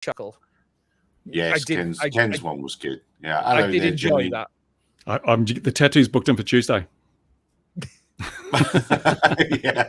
chuckle. Yes, Ken's one was good. Yeah, I did enjoy that. I'm the tattoo's booked in for Tuesday. Yeah,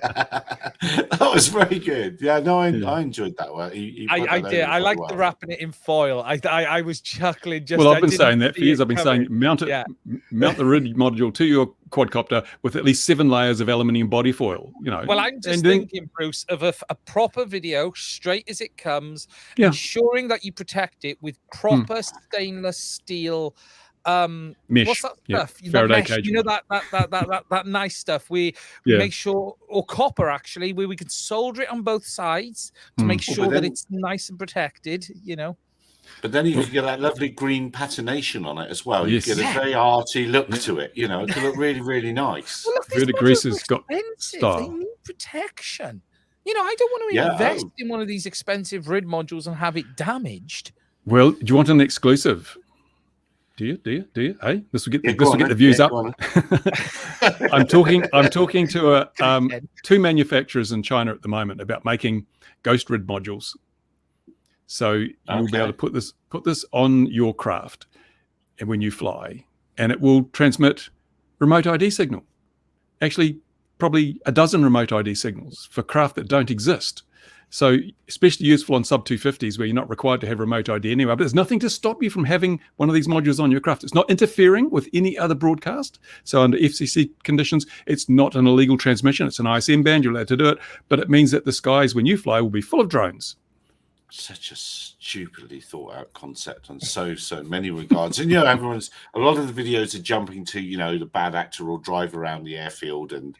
that was very good. Yeah, no, I enjoyed that one. I did. I liked the wrapping it in foil. I was chuckling. Well, I've been saying that for years. I've been saying mount the RID module to your quadcopter with at least 7 layers of aluminium body foil. Well, I'm just thinking, Bruce, of a proper video, straight as it comes, ensuring that you protect it with proper stainless steel. Mesh. What's that stuff? Faraday cage. That nice stuff. We make sure, or copper actually, where we can solder it on both sides to make sure that it's nice and protected. But then you can get that lovely green patination on it as well. You get a very arty look to it. It can look really, really nice. Well, look, Verdigris has got style. They need protection. I don't want to invest in one of these expensive RID modules and have it damaged. Well, do you want an exclusive? Do you? Hey, this will get the views up. I'm talking to 2 manufacturers in China at the moment about making ghost RID modules. So you'll be able to put this on your craft, and when you fly, and it will transmit remote ID signal. Actually, probably a dozen remote ID signals for craft that don't exist. So especially useful on sub 250s where you're not required to have remote ID anyway. But there's nothing to stop you from having one of these modules on your craft. It's not interfering with any other broadcast. So under FCC conditions, it's not an illegal transmission. It's an ISM band. You're allowed to do it. But it means that the skies when you fly will be full of drones. Such a stupidly thought out concept on so many regards. And a lot of the videos are jumping to the bad actor will drive around the airfield and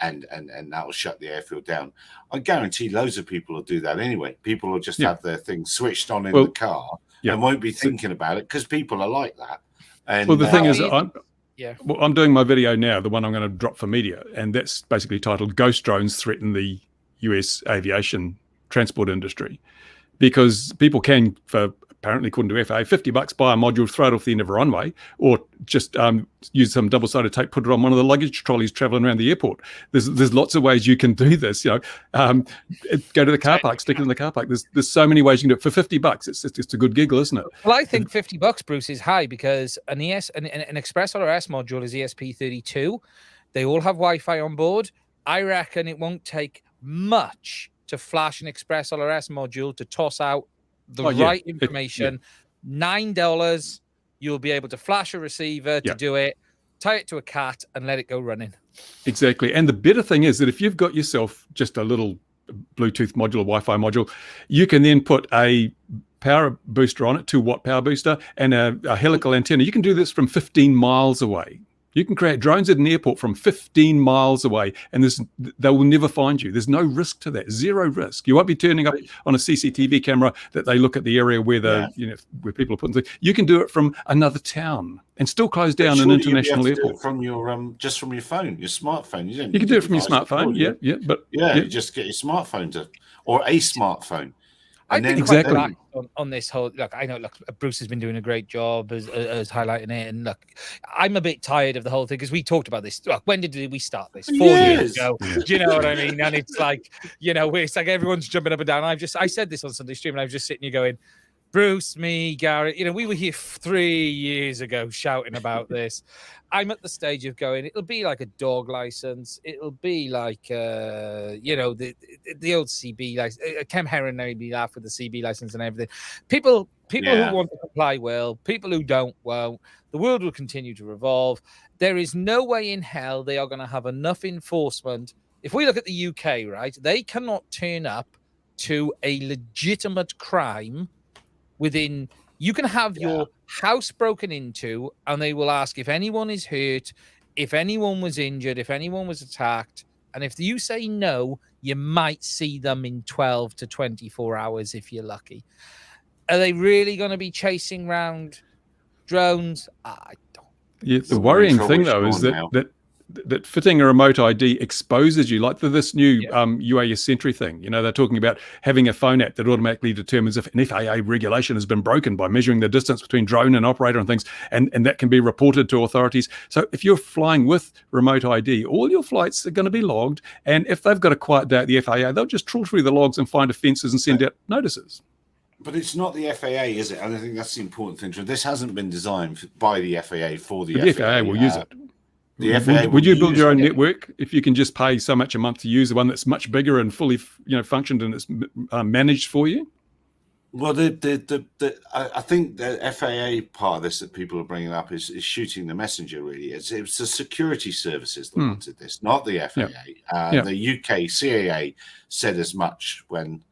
that will shut the airfield down. I guarantee loads of people will do that anyway. People will just have their things switched on in the car and won't be thinking about it because people are like that. And the thing is, I'm doing my video now, the one I'm going to drop for media, and that's basically titled "Ghost Drones Threaten the US Aviation Transport Industry," because people can, for apparently according to FAA, $50 buy a module, throw it off the end of a runway, or just use some double-sided tape, put it on one of the luggage trolleys traveling around the airport. There's lots of ways you can do this. Go to the car park, stick it in the car park. There's so many ways you can do it for $50. It's a good giggle, isn't it? Well, I think $50, Bruce, is high because an Express LRS module is ESP32. They all have Wi-Fi on board. I reckon it won't take much to flash an Express LRS module to toss out the right information. $9, you'll be able to flash a receiver to do it, tie it to a cat, and let it go running. Exactly. And the better thing is that if you've got yourself just a little Bluetooth module or Wi-Fi module, you can then put a power booster on it, 2-watt power booster, and a helical antenna. You can do this from 15 miles away. You can create drones at an airport from 15 miles away, and they will never find you. There's no risk to that, 0 risk. You won't be turning up on a CCTV camera that they look at the area where where people are putting things. You can do it from another town and still close down an international airport from your just from your phone, your smartphone. You can do it from your smartphone. You just get your smartphone or a smartphone. I think exactly on this whole look. I know. Look, Bruce has been doing a great job as highlighting it, and look, I'm a bit tired of the whole thing because we talked about this. Look, when did we start this? 4 years ago. Yeah. Do you know what I mean? And it's like it's like everyone's jumping up and down. I said this on Sunday stream, and I was just sitting here going, Bruce, me, Garrett, we were here 3 years ago shouting about this. I'm at the stage of going, it'll be like a dog license. It'll be like, the old CB license. Kem Herron made me laugh with the CB license and everything. People who want to comply will, people who don't won't. The world will continue to revolve. There is no way in hell they are going to have enough enforcement. If we look at the UK, right, they cannot turn up to a legitimate crime within. You can have your house broken into, and they will ask if anyone is hurt, if anyone was injured, if anyone was attacked. And if you say no, you might see them in 12 to 24 hours if you're lucky. Are they really going to be chasing around drones? I don't. Yeah, the worrying thing, though, is that fitting a remote ID exposes you, like this new UAS Sentry thing. They're talking about having a phone app that automatically determines if an FAA regulation has been broken by measuring the distance between drone and operator and things, and that can be reported to authorities. So if you're flying with remote ID, all your flights are going to be logged, and if they've got a quiet day at the FAA, they'll just trawl through the logs and find offences and send out notices. But it's not the FAA, is it? And I think that's the important thing. This hasn't been designed by the FAA for the FAA. The FAA will use it. The FAA would you build your own network if you can just pay so much a month to use the one that's much bigger and fully, functioned and it's managed for you? Well, I think the FAA part of this that people are bringing up is shooting the messenger. Really, it's the security services that wanted this, not the FAA. The UK CAA said as much when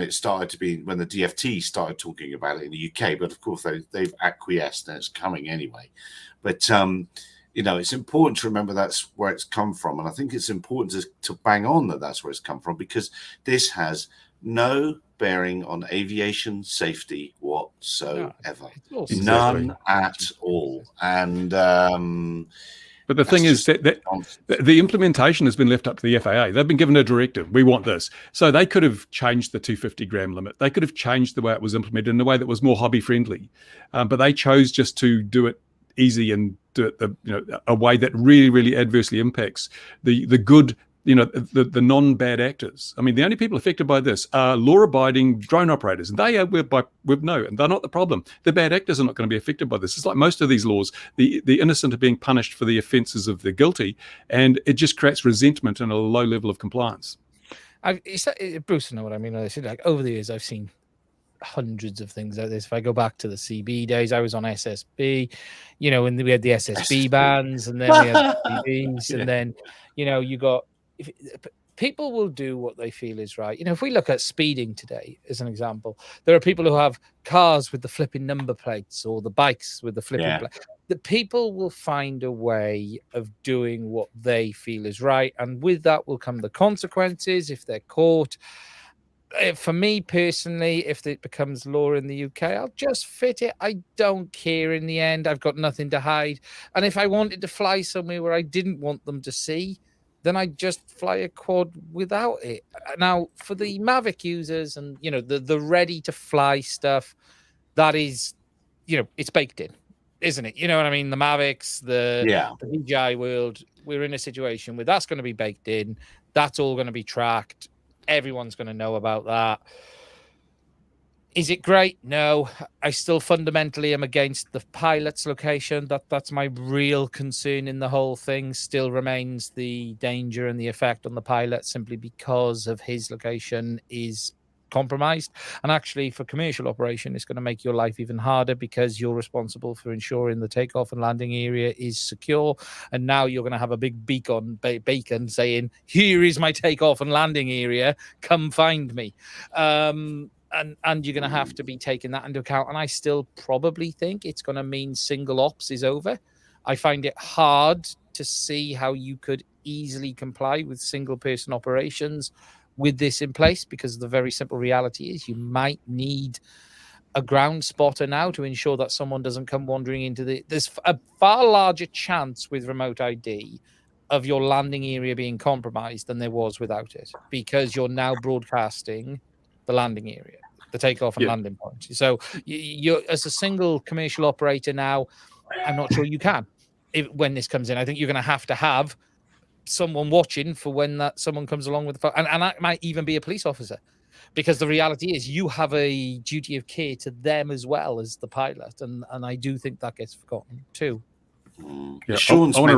it started to be, when the DFT started talking about it in the UK, but of course they've acquiesced and it's coming anyway. But it's important to remember that's where it's come from, and I think it's important to bang on that that's where it's come from, because this has no bearing on aviation safety whatsoever, none at all. And but the thing is that the implementation has been left up to the FAA. They've been given a directive. We want this. So they could have changed the 250 gram limit. They could have changed the way it was implemented in a way that was more hobby friendly. But they chose just to do it easy and do it a way that really, really adversely impacts the good, the non-bad actors. I mean, the only people affected by this are law-abiding drone operators, and they are and they're not the problem. The bad actors are not going to be affected by this. It's like most of these laws, the innocent are being punished for the offences of the guilty, and it just creates resentment and a low level of compliance. Bruce, you know what I mean? Like over the years, I've seen hundreds of things like this. If I go back to the CB days, I was on SSB, and we had the SSB bands, and then we had the CBs, and then you got. People will do what they feel is right. If we look at speeding today as an example, there are people who have cars with the flipping number plates or the bikes with the flipping plate. The people will find a way of doing what they feel is right, and with that will come the consequences if they're caught. For me personally, if it becomes law in the UK, I'll just fit it. I don't care in the end. I've got nothing to hide. And if I wanted to fly somewhere where I didn't want them to see, then I just fly a quad without it. Now, for the Mavic users and, the ready to fly stuff, that is, it's baked in, isn't it? You know what I mean? The Mavics, the DJI world, we're in a situation where that's going to be baked in. That's all going to be tracked. Everyone's going to know about that. Is it great? No. I still fundamentally am against the pilot's location. That's my real concern in the whole thing. Still remains the danger and the effect on the pilot simply because of his location is compromised. And actually, for commercial operation, it's going to make your life even harder because you're responsible for ensuring the takeoff and landing area is secure. And now you're going to have a big beacon saying, "Here is my takeoff and landing area. Come find me." And you're going to have to be taking that into account. And I still probably think it's going to mean single ops is over. I find it hard to see how you could easily comply with single person operations with this in place, because the very simple reality is you might need a ground spotter now to ensure that someone doesn't come wandering into there's a far larger chance with remote ID of your landing area being compromised than there was without it, because you're now broadcasting the landing area, the takeoff and landing point. So you're, as a single commercial operator now, I'm not sure you can when this comes in. I think you're going to have someone watching for when that someone comes along with the phone, and that might even be a police officer, because the reality is you have a duty of care to them as well as the pilot, and I do think that gets forgotten too. Yeah, Sean's I want to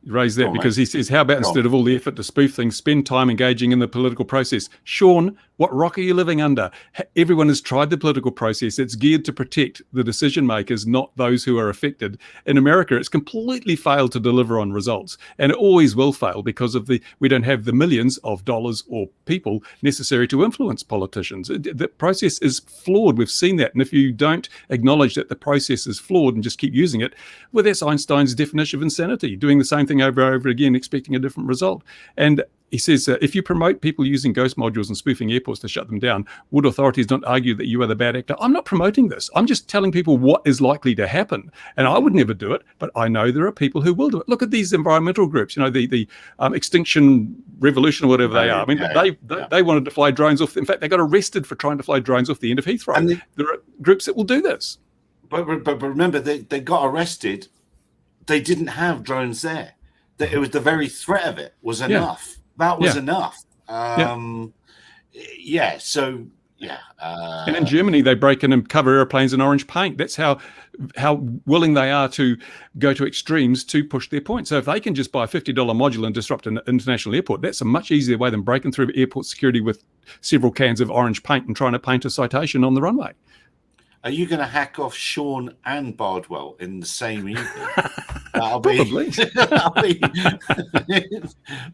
raise that because he says, how about instead of all the effort to spoof things, spend time engaging in the political process? Sean, what rock are you living under? Everyone has tried the political process. It's geared to protect the decision makers, not those who are affected. In America, it's completely failed to deliver on results, and it always will fail because of we don't have the millions of dollars or people necessary to influence politicians. The process is flawed. We've seen that. And if you don't acknowledge that the process is flawed and just keep using it, well, that's Einstein's definition of insanity, doing the same thing over and over again, expecting a different result. And he says, if you promote people using ghost modules and spoofing airports to shut them down, would authorities not argue that you are the bad actor? I'm not promoting this. I'm just telling people what is likely to happen. And I would never do it, but I know there are people who will do it. Look at these environmental groups, the Extinction Revolution or whatever they are. I mean, they wanted to fly drones off. In fact, they got arrested for trying to fly drones off the end of Heathrow. And there are groups that will do this. But remember, they got arrested. They didn't have drones there. It was the very threat of it was enough. That was enough. So, Yeah. And in Germany, they break in and cover airplanes in orange paint. That's how willing they are to go to extremes to push their point. So if they can just buy a $50 module and disrupt an international airport, that's a much easier way than breaking through airport security with several cans of orange paint and trying to paint a citation on the runway. Are you going to hack off Sean and Bardwell in the same evening? Probably.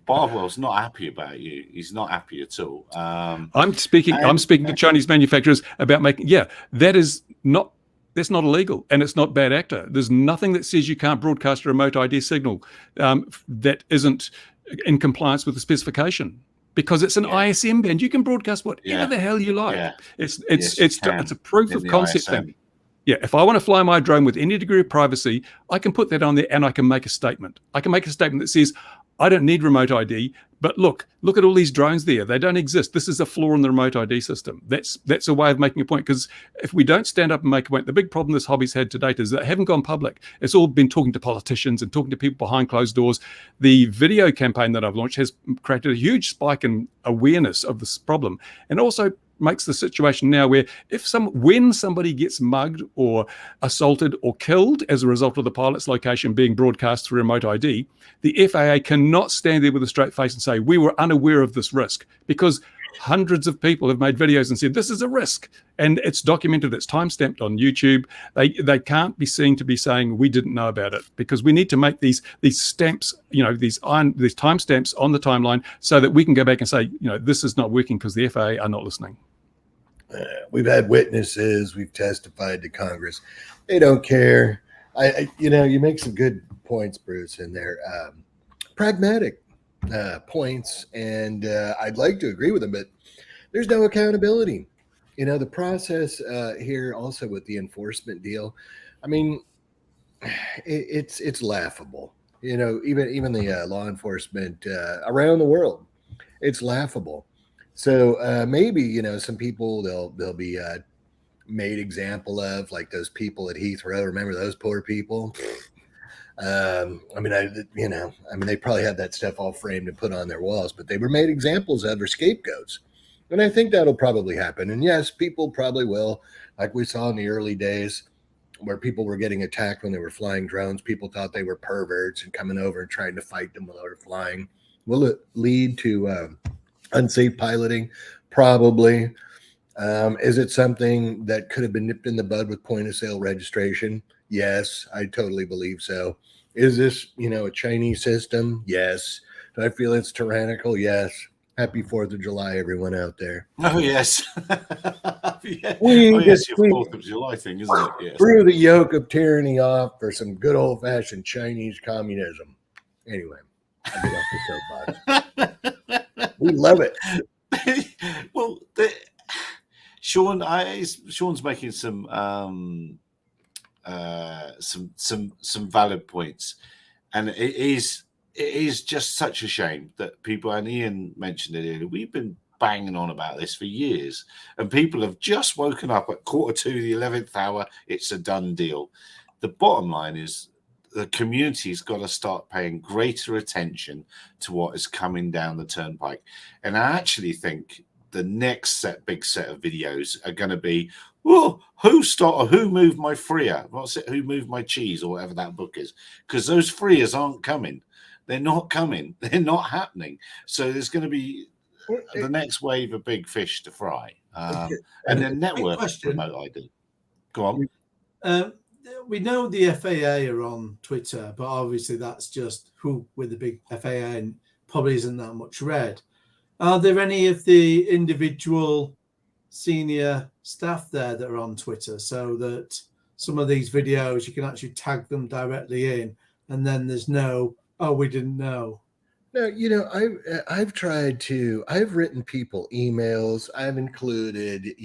Bardwell's not happy about you. He's not happy at all. I'm speaking to Chinese manufacturers about making. Yeah, that's not illegal, and it's not bad actor. There's nothing that says you can't broadcast a remote ID signal that isn't in compliance with the specification. Because it's an ISM band, you can broadcast whatever the hell you like. Yeah. It's a proof of concept thing. Yeah, if I want to fly my drone with any degree of privacy, I can put that on there and I can make a statement. I can make a statement that says, I don't need remote ID, but look at all these drones there. They don't exist. This is a flaw in the remote ID system. That's a way of making a point, because if we don't stand up and make a point, the big problem this hobby's had to date is that they haven't gone public. It's all been talking to politicians and talking to people behind closed doors. The video campaign that I've launched has created a huge spike in awareness of this problem, and also makes the situation now where when somebody gets mugged or assaulted or killed as a result of the pilot's location being broadcast through remote ID, the FAA cannot stand there with a straight face and say, we were unaware of this risk, because hundreds of people have made videos and said, this is a risk. And it's documented, it's time-stamped on YouTube. They can't be seen to be saying, we didn't know about it, because we need to make these stamps, these timestamps on the timeline so that we can go back and say, this is not working because the FAA are not listening. We've had witnesses, we've testified to Congress. They don't care. You make some good points, Bruce, in there. Pragmatic points, and I'd like to agree with them, but there's no accountability. The process here also with the enforcement deal, I mean, it's laughable. Even the law enforcement around the world, it's laughable. So maybe, some people they'll be made example of, like those people at Heathrow. Remember those poor people? They probably had that stuff all framed and put on their walls, but they were made examples of, or scapegoats. And I think that'll probably happen. And yes, people probably will, like we saw in the early days where people were getting attacked when they were flying drones. People thought they were perverts and coming over and trying to fight them while they were flying. Will it lead to unsafe piloting? Probably. Is it something that could have been nipped in the bud with point of sale registration? Yes, I totally believe so. Is this, a Chinese system? Yes. Do I feel it's tyrannical? Yes. Happy 4th of July, everyone out there. Oh, yes. Your 4th of July thing, isn't it? Yes. Threw the yoke of tyranny off for some good old-fashioned Chinese communism. Anyway, I get off the soapbox. We love it. Well, Sean's making some valid points, and it is just such a shame that people, and Ian mentioned it earlier, we've been banging on about this for years, and people have just woken up at 11:15, the 11th hour. It's a done deal. The bottom line is the community's got to start paying greater attention to what is coming down the turnpike. And I actually think the next big set of videos are going to be, who moved my Freer? What's it? Who moved my cheese, or whatever that book is? Because those Freers aren't coming. They're not coming. They're not happening. So there's going to be the next wave of big fish to fry. And then network remote ID. Go on. We know the FAA are on Twitter, but obviously that's just who with the big FAA and probably isn't that much red. Are there any of the individual senior staff there that are on Twitter, so that some of these videos you can actually tag them directly in, and then there's no, oh, we didn't know? No, I've written people emails. I've included,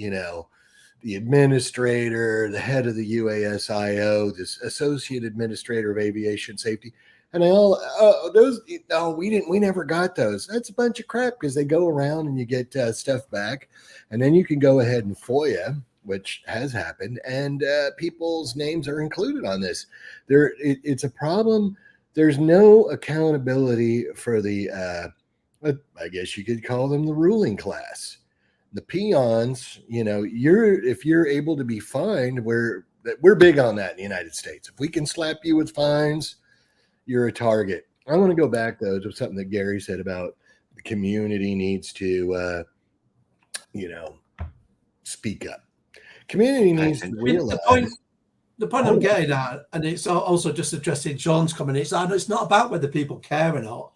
the administrator, the head of the UASIO, this associate administrator of aviation safety. And we never got those. That's a bunch of crap, because they go around and you get stuff back, and then you can go ahead and FOIA, which has happened, and people's names are included on this. It's a problem. There's no accountability for the, I guess you could call them the ruling class. the peons, if you're able to be fined, we're big on that in the United States. If we can slap you with fines, you're a target. I want to go back though to something that Gary said about the community needs to, speak up. Community needs to realize. The point I'm getting at, and it's also just addressing Sean's comment, it's not about whether people care or not.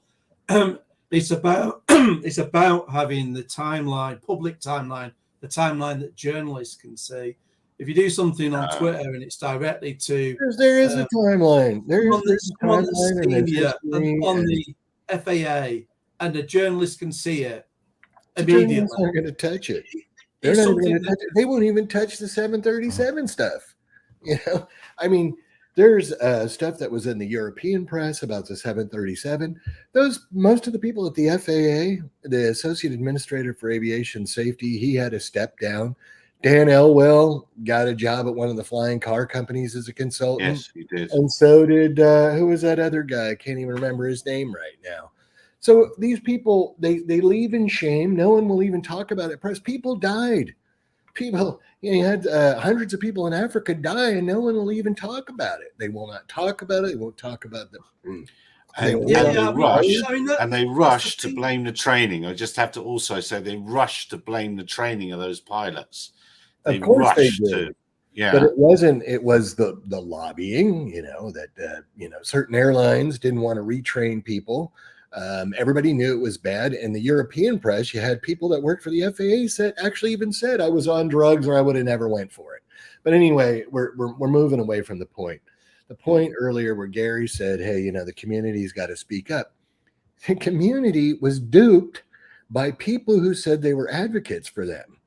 It's about having the timeline, public timeline, the timeline that journalists can see. If you do something on Twitter and it's directly to there is a timeline. There's a on timeline the FAA, and the journalist can see it immediately. Journalists aren't going to touch it. They're not even going to touch it. They won't even touch the 737 stuff. I mean, there's stuff that was in the European press about the 737. Most of the people at the FAA, the Associate Administrator for Aviation Safety, he had to step down. Dan Elwell got a job at one of the flying car companies as a consultant. Yes, he did. And so did, who was that other guy? I can't even remember his name right now. So these people, they leave in shame. No one will even talk about it. Press, people died. People, you had hundreds of people in Africa die, and no one will even talk about it. They will not talk about it. They won't talk about them. And they rush to blame the training. I just have to also say they rush to blame the training of those pilots. Of course they did. But it wasn't. It was the lobbying. That certain airlines didn't want to retrain people. Everybody knew it was bad. In the European press, you had people that worked for the FAA actually even said I was on drugs or I would have never went for it. But anyway, we're moving away from the point. The point earlier where Gary said, hey, the community's got to speak up. The community was duped by people who said they were advocates for them.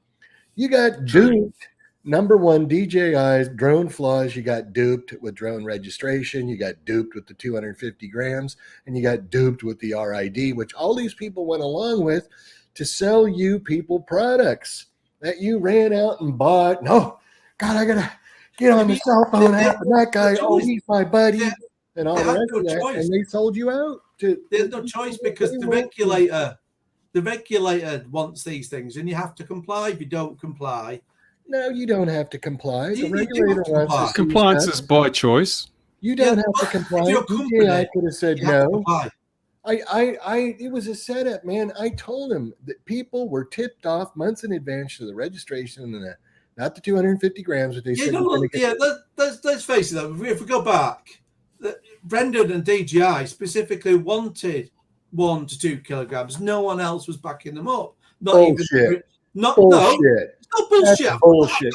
You got duped. Number one, DJI's drone flaws. You got duped with drone registration. You got duped with the 250 grams, and you got duped with the RID, which all these people went along with to sell you people products that you ran out and bought. No, God, I gotta get on the cell phone app, and that guy, he's my buddy, and all the rest of that, and they sold you out. There's no choice because the regulator wants these things, and you have to comply. If you don't comply. No, you don't have to comply. The regulator wants compliance is by choice. You don't have to comply. DJI could have said no. It was a setup, man. I told him that people were tipped off months in advance to the registration and not the 250 grams that they said. Let's face it, though. If we go back, Brendan and DJI specifically wanted 1 to 2 kilograms. No one else was backing them up. Bullshit. No. Not bullshit. That's bullshit.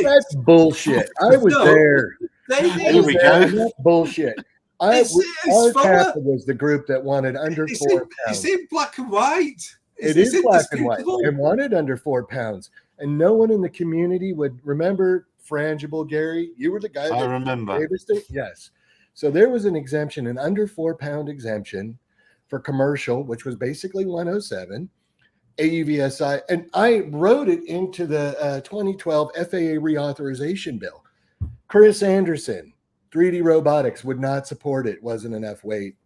That's bullshit. I was there. There we go. That's bullshit. Our CAPA was the group that wanted under 4 pounds. It's in black and white. It is black and white, and wanted under 4 pounds. And no one in the community would remember frangible, Gary. You were the guy. I remember. Yes. So there was an exemption, an under 4 pound exemption for commercial, which was basically 107. AUVSI, and I wrote it into the 2012 FAA reauthorization bill. Chris Anderson, 3D Robotics, would not support it. Wasn't enough weight.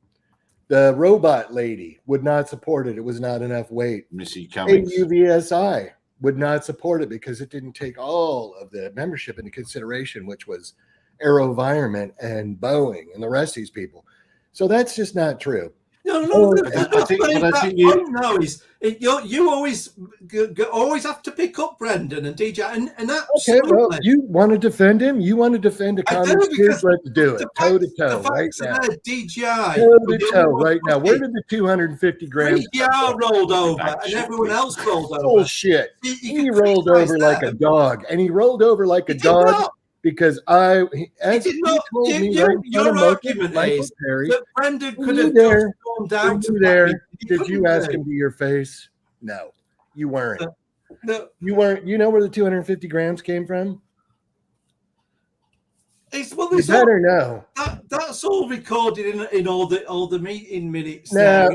The robot lady would not support it. It was not enough weight. Missy Cummings. AUVSI would not support it because it didn't take all of the membership into consideration, which was AeroVironment and Boeing and the rest of these people. So that's just not true. No. You always have to pick up Brendan and DJ, and okay. Well, you want to defend him? You want to defend a common kids? Let's do it toe to toe right now. DJI toe to toe right now. Where did the 250 grams? DJI rolled over, and everyone else rolled over. Bullshit. He rolled over like a dog, and he rolled over like a dog. Because your argument is that Brendan could have gone down to there. Did you ask him to your face? No, you weren't. No, you weren't. You know where the 250 grams came from? That's all recorded in all the meeting minutes. No.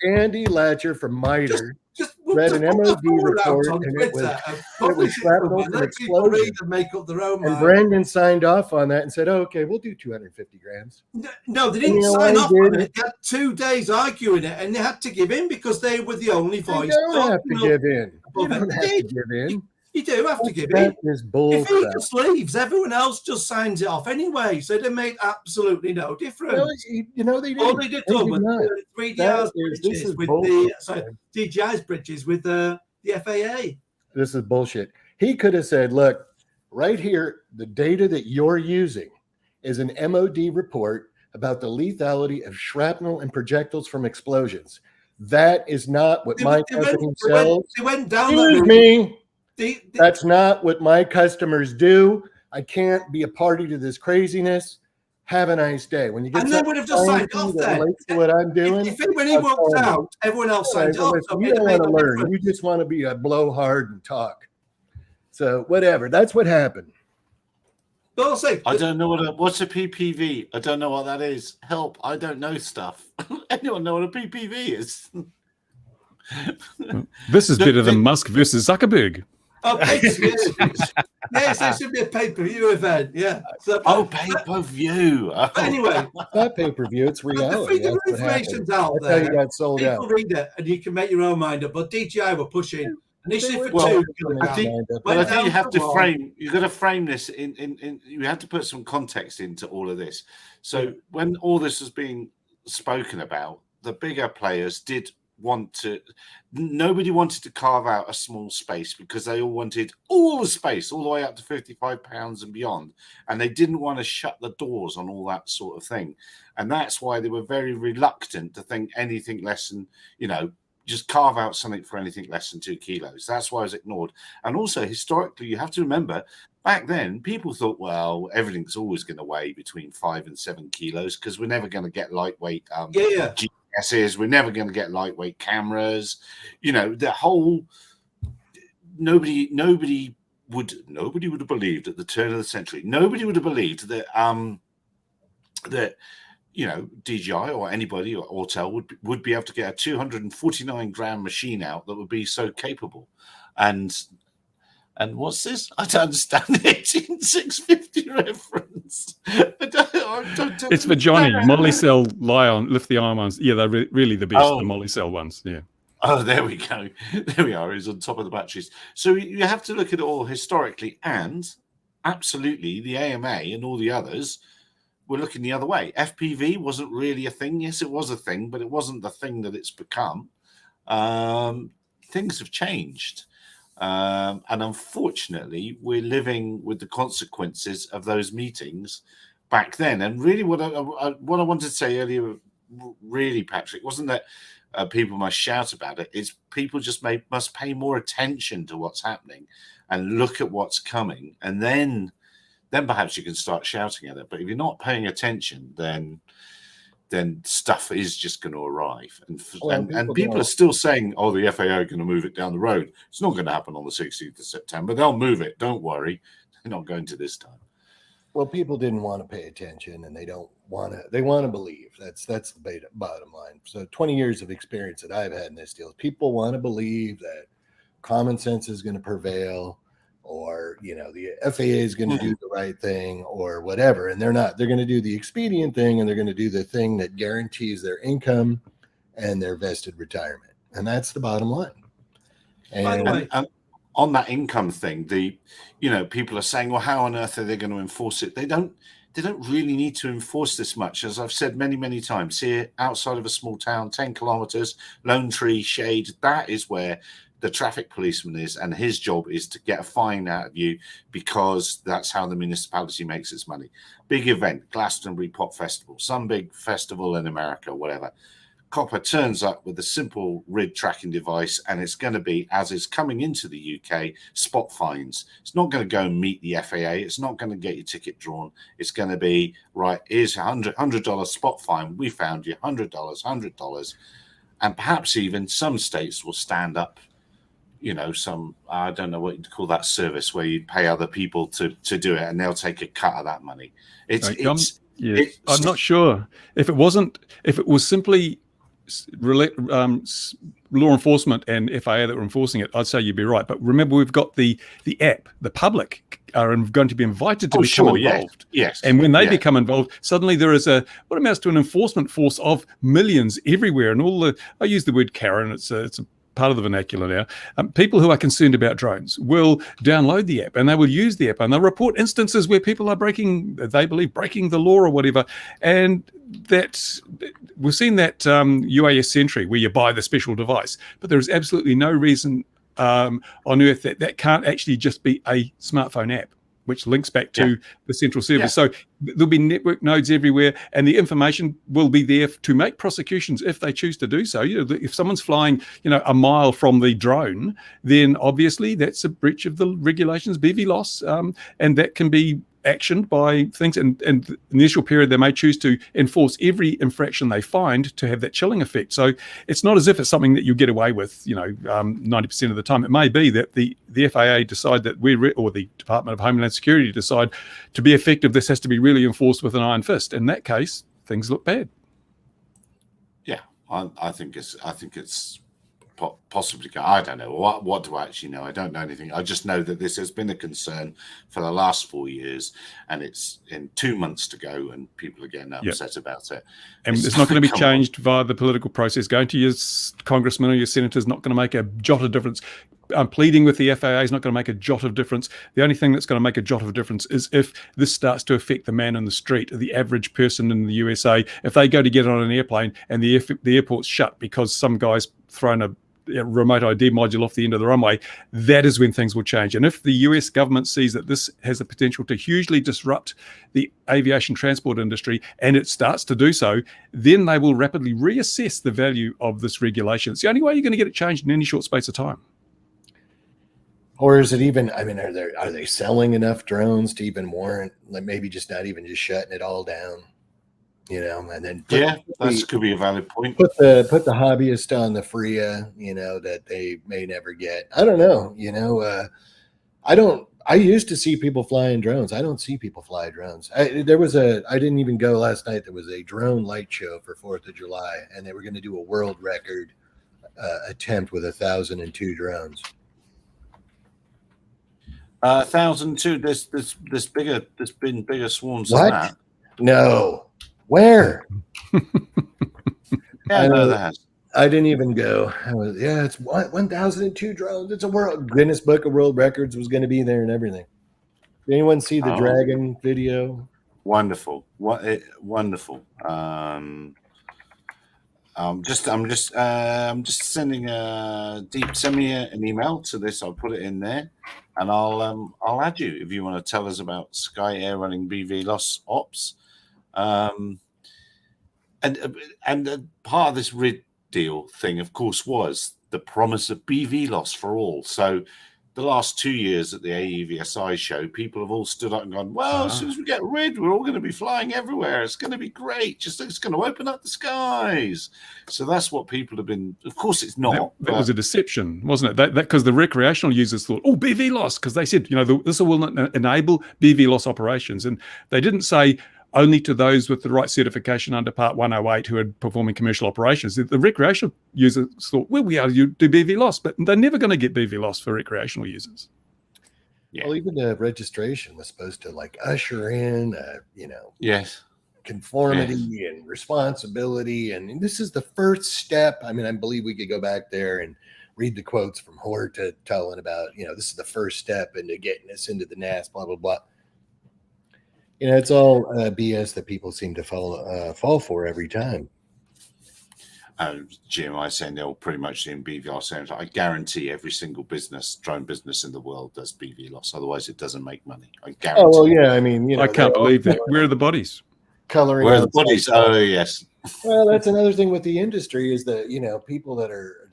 Andy Latcher from MITRE. Just read an MOD report, on and Twitter, it was shrapnel from let people read explosion. and make up their own And mind. Brandon signed off on that and said, oh, okay, we'll do 250 grams. No, they didn't sign off on it. They had 2 days arguing it, and they had to give in because they were the only voice. You don't have to give in. You don't have to give in. You do have to give in. Is bull if he crap. just leaves, everyone else just signs it off anyway. So it made absolutely no difference. No, they didn't. All they did was 3DR's bridges with DJI's bridges with the FAA. This is bullshit. He could have said, look, right here, the data that you're using is an MOD report about the lethality of shrapnel and projectiles from explosions. That is not what my company sells. They went down Excuse me. That's not what my customers do. I can't be a party to this craziness. Have a nice day. When you get, and they would have just signed off then. What I'm doing. When he walked out, everyone else signed off. You don't want to learn. You just want to be a blowhard and talk. So whatever. That's what happened. I don't know what's a PPV. I don't know what that is. Help! I don't know stuff. Anyone know what a PPV is? This is better than Musk versus Zuckerberg. Oh, yes, there should be a pay-per-view event. Yeah. So, pay-per-view. But anyway, it's not pay-per-view. It's reality. The information's out there. How you got sold People out. read it, and you can make your own mind up. But DJI were pushing initially for 2 I think you have to frame. You've got to frame this in. You have to put some context into all of this. So when all this was being spoken about, the bigger players did want to. Nobody wanted to carve out a small space because they all wanted all the space, all the way up to 55 pounds and beyond, and they didn't want to shut the doors on all that sort of thing, and that's why they were very reluctant to think anything less than, just carve out something for anything less than 2 kilos. That's why it was ignored. And also historically, you have to remember, back then people thought, well, everything's always going to weigh between 5 and 7 kilos because we're never going to get lightweight GPSs, we're never going to get lightweight cameras. The whole nobody would have believed at the turn of the century. Nobody would have believed that DJI or anybody or Autel would be able to get a 249 gram machine out that would be so capable. And what's this? I don't understand the 18650 reference. It's for Johnny. Molicel lithium ones. Yeah, they're really the best. The Molicel ones. Yeah. Oh, there we go. There we are. He's on top of the batteries. So you have to look at it all historically, and absolutely the AMA and all the others were looking the other way. FPV wasn't really a thing. Yes, it was a thing, but it wasn't the thing that it's become. Things have changed. And unfortunately, we're living with the consequences of those meetings back then. And really what I wanted to say earlier, really, Patrick, wasn't that people must shout about it. It's people just must pay more attention to what's happening and look at what's coming. And then perhaps you can start shouting at it. But if you're not paying attention, then stuff is just going to arrive. And people are still saying, oh, the FAA are going to move it down the road. It's not going to happen on the 16th of September. They'll move it. Don't worry. They're not going to this time. Well, people didn't want to pay attention, and they want to believe. That's the bottom line. So 20 years of experience that I've had in this deal, people want to believe that common sense is going to prevail, or the FAA is going to do the right thing, or whatever, and they're not. They're going to do the expedient thing, and they're going to do the thing that guarantees their income and their vested retirement, and that's the bottom line. And by the way, on that income thing, people are saying, well, how on earth are they going to enforce it? They don't really need to enforce this much. As I've said many, many times, here outside of a small town, 10 kilometers, lone tree, shade, that is where the traffic policeman is, and his job is to get a fine out of you because that's how the municipality makes its money. Big event, Glastonbury Pop Festival, some big festival in America, whatever. Copper turns up with a simple RID tracking device, and it's going to be, as is coming into the UK, spot fines. It's not going to go and meet the FAA. It's not going to get your ticket drawn. It's going to be, right, here's a $100 spot fine. We found you $100. And perhaps even some states will stand up, some, I don't know what you'd call that service, where you pay other people to do it, and they'll take a cut of that money. I'm not sure if it was simply law enforcement and FAA that were enforcing it, I'd say you'd be right. But remember, we've got the app. The public are going to be invited to become involved. Yes. And when they become involved, suddenly there is what amounts to an enforcement force of millions everywhere. And I use the word Karen. It's a part of the vernacular now. People who are concerned about drones will download the app and they will use the app and they'll report instances where people are breaking the law or whatever. And we've seen that UAS Sentry where you buy the special device, but there is absolutely no reason on earth that can't actually just be a smartphone app which links back to the central service. So there'll be network nodes everywhere, and the information will be there to make prosecutions if they choose to do so. If someone's flying, a mile from the drone, then obviously that's a breach of the regulations, BVLOS, and that can be actioned by things. And in the initial period, they may choose to enforce every infraction they find to have that chilling effect. So it's not as if it's something that you get away with, 90% of the time. It may be that the FAA decide that or the Department of Homeland Security decide to be effective, this has to be really enforced with an iron fist. In that case, things look bad. Yeah, I think it's possibly. I don't know. What do I actually know? I don't know anything. I just know that this has been a concern for the last 4 years, and it's in 2 months to go, and people are getting upset about it. And it's not going to be changed via the political process. Going to your congressman or your senator is not going to make a jot of difference. Pleading with the FAA is not going to make a jot of difference. The only thing that's going to make a jot of difference is if this starts to affect the man in the street, the average person in the USA. If they go to get on an airplane and the airport's shut because some guy's thrown a remote ID module off the end of the runway, that is when things will change. And if the US government sees that this has the potential to hugely disrupt the aviation transport industry, and it starts to do so, then they will rapidly reassess the value of this regulation. It's the only way you're going to get it changed in any short space of time. Or is it even, are they selling enough drones to even warrant, like maybe just not even just shutting it all down? And then that could be a valid point. Put the hobbyist on the FRIA, that they may never get. I don't know. I used to see people flying drones. I don't see people fly drones. I didn't even go last night. There was a drone light show for 4th of July, and they were going to do a world record attempt with 1,002 drones. 1,002. There's been bigger swarms than that. No. Where? I know that. I didn't even go. It's 1,002 drones. It's a world Guinness Book of World Records was going to be there and everything. Did anyone see the dragon video? Wonderful. Wonderful. I'm just sending send me an email to this. I'll put it in there, and I'll add you if you want to tell us about Sky Air running BVLOS ops. And part of this RID deal thing, of course, was the promise of BVLOS for all. So the last 2 years at the AEVSI show, people have all stood up and gone, well, as soon as we get RID, we're all going to be flying everywhere. It's going to be great. It's going to open up the skies. So that's what people have been. Of course, it's not. That was a deception, wasn't it? That because the recreational users thought, BVLOS, because they said, this will enable BVLOS operations. And they didn't say only to those with the right certification under Part 108 who are performing commercial operations. The recreational users thought, we are to do BVLOS, but they're never going to get BVLOS for recreational users. Yeah. Well, even the registration was supposed to usher in, conformity and responsibility. And this is the first step. I believe we could go back there and read the quotes from Hort telling about, this is the first step into getting us into the NAS, blah, blah, blah. It's all BS that people seem to fall for every time. Jim, I say they'll pretty much in BVLOS. I guarantee every single drone business in the world does BVLOS. Otherwise, it doesn't make money. I guarantee. Oh well, yeah. I can't believe that. Where are the bodies? Coloring. Where are the bodies? Oh yes. Well, that's another thing with the industry is that people that are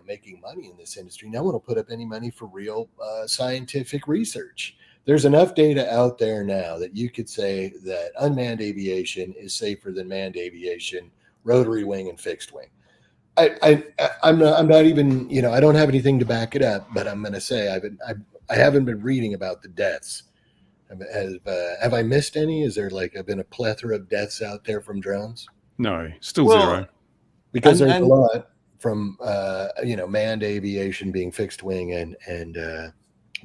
making money in this industry, no one will put up any money for real scientific research. There's enough data out there now that you could say that unmanned aviation is safer than manned aviation, rotary wing and fixed wing. I'm not even, I don't have anything to back it up, but I'm going to say I haven't been reading about the deaths. Have I missed any? Is there been a plethora of deaths out there from drones? No, still zero. because there's a lot from manned aviation being fixed wing and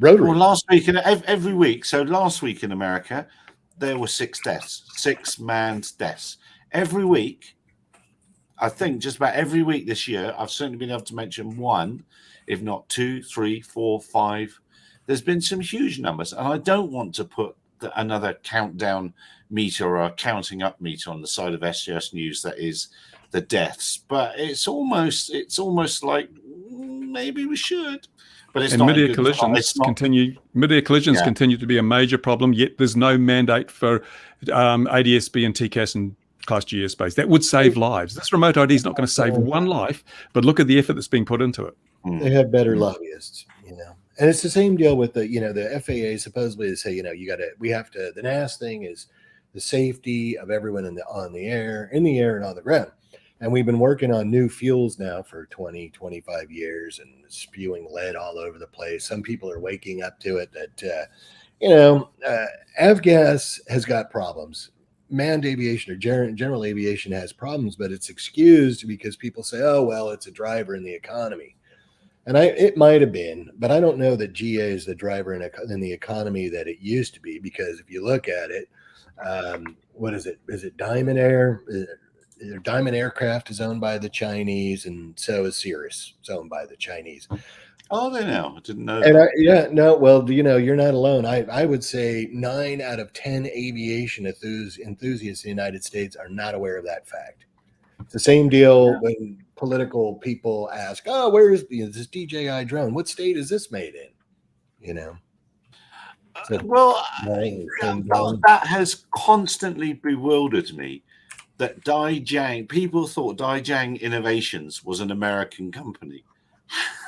rotary. Well, last week and every week. So last week in America, there were 6 deaths, 6 manned deaths every week. I think just about every week this year, I've certainly been able to mention 1, if not 2, 3, 4, 5. There's been some huge numbers, and I don't want to put another countdown meter or a counting up meter on the side of SGS News that is the deaths, but it's almost like maybe we should. But it's and not mid-air collisions continue. Mid-air collisions continue to be a major problem. Yet there's no mandate for ADS-B and TCAS and Class G airspace. That would save lives. This remote ID is not going to save one life, but look at the effort that's being put into it. They have better lobbyists, and it's the same deal with the FAA. Supposedly they say, the NAS thing is the safety of everyone in the air and on the ground. And we've been working on new fuels now for 20, 25 years and spewing lead all over the place. Some people are waking up to it that, avgas has got problems. Manned aviation or general aviation has problems, but it's excused because people say, oh, well, it's a driver in the economy. And it might have been, but I don't know that GA is the driver in the economy that it used to be, because if you look at it, what is it? Is it Diamond Air? Diamond Aircraft is owned by the Chinese, and so is Cirrus. It's owned by the Chinese. Oh, they know. I didn't know And that. Well, you're not alone. I would say 9 out of 10 aviation enthusiasts in the United States are not aware of that fact. It's the same deal when political people ask, "Oh, where is this DJI drone? What state is this made in?" So, that has constantly bewildered me. That people thought Daijang Innovations was an American company.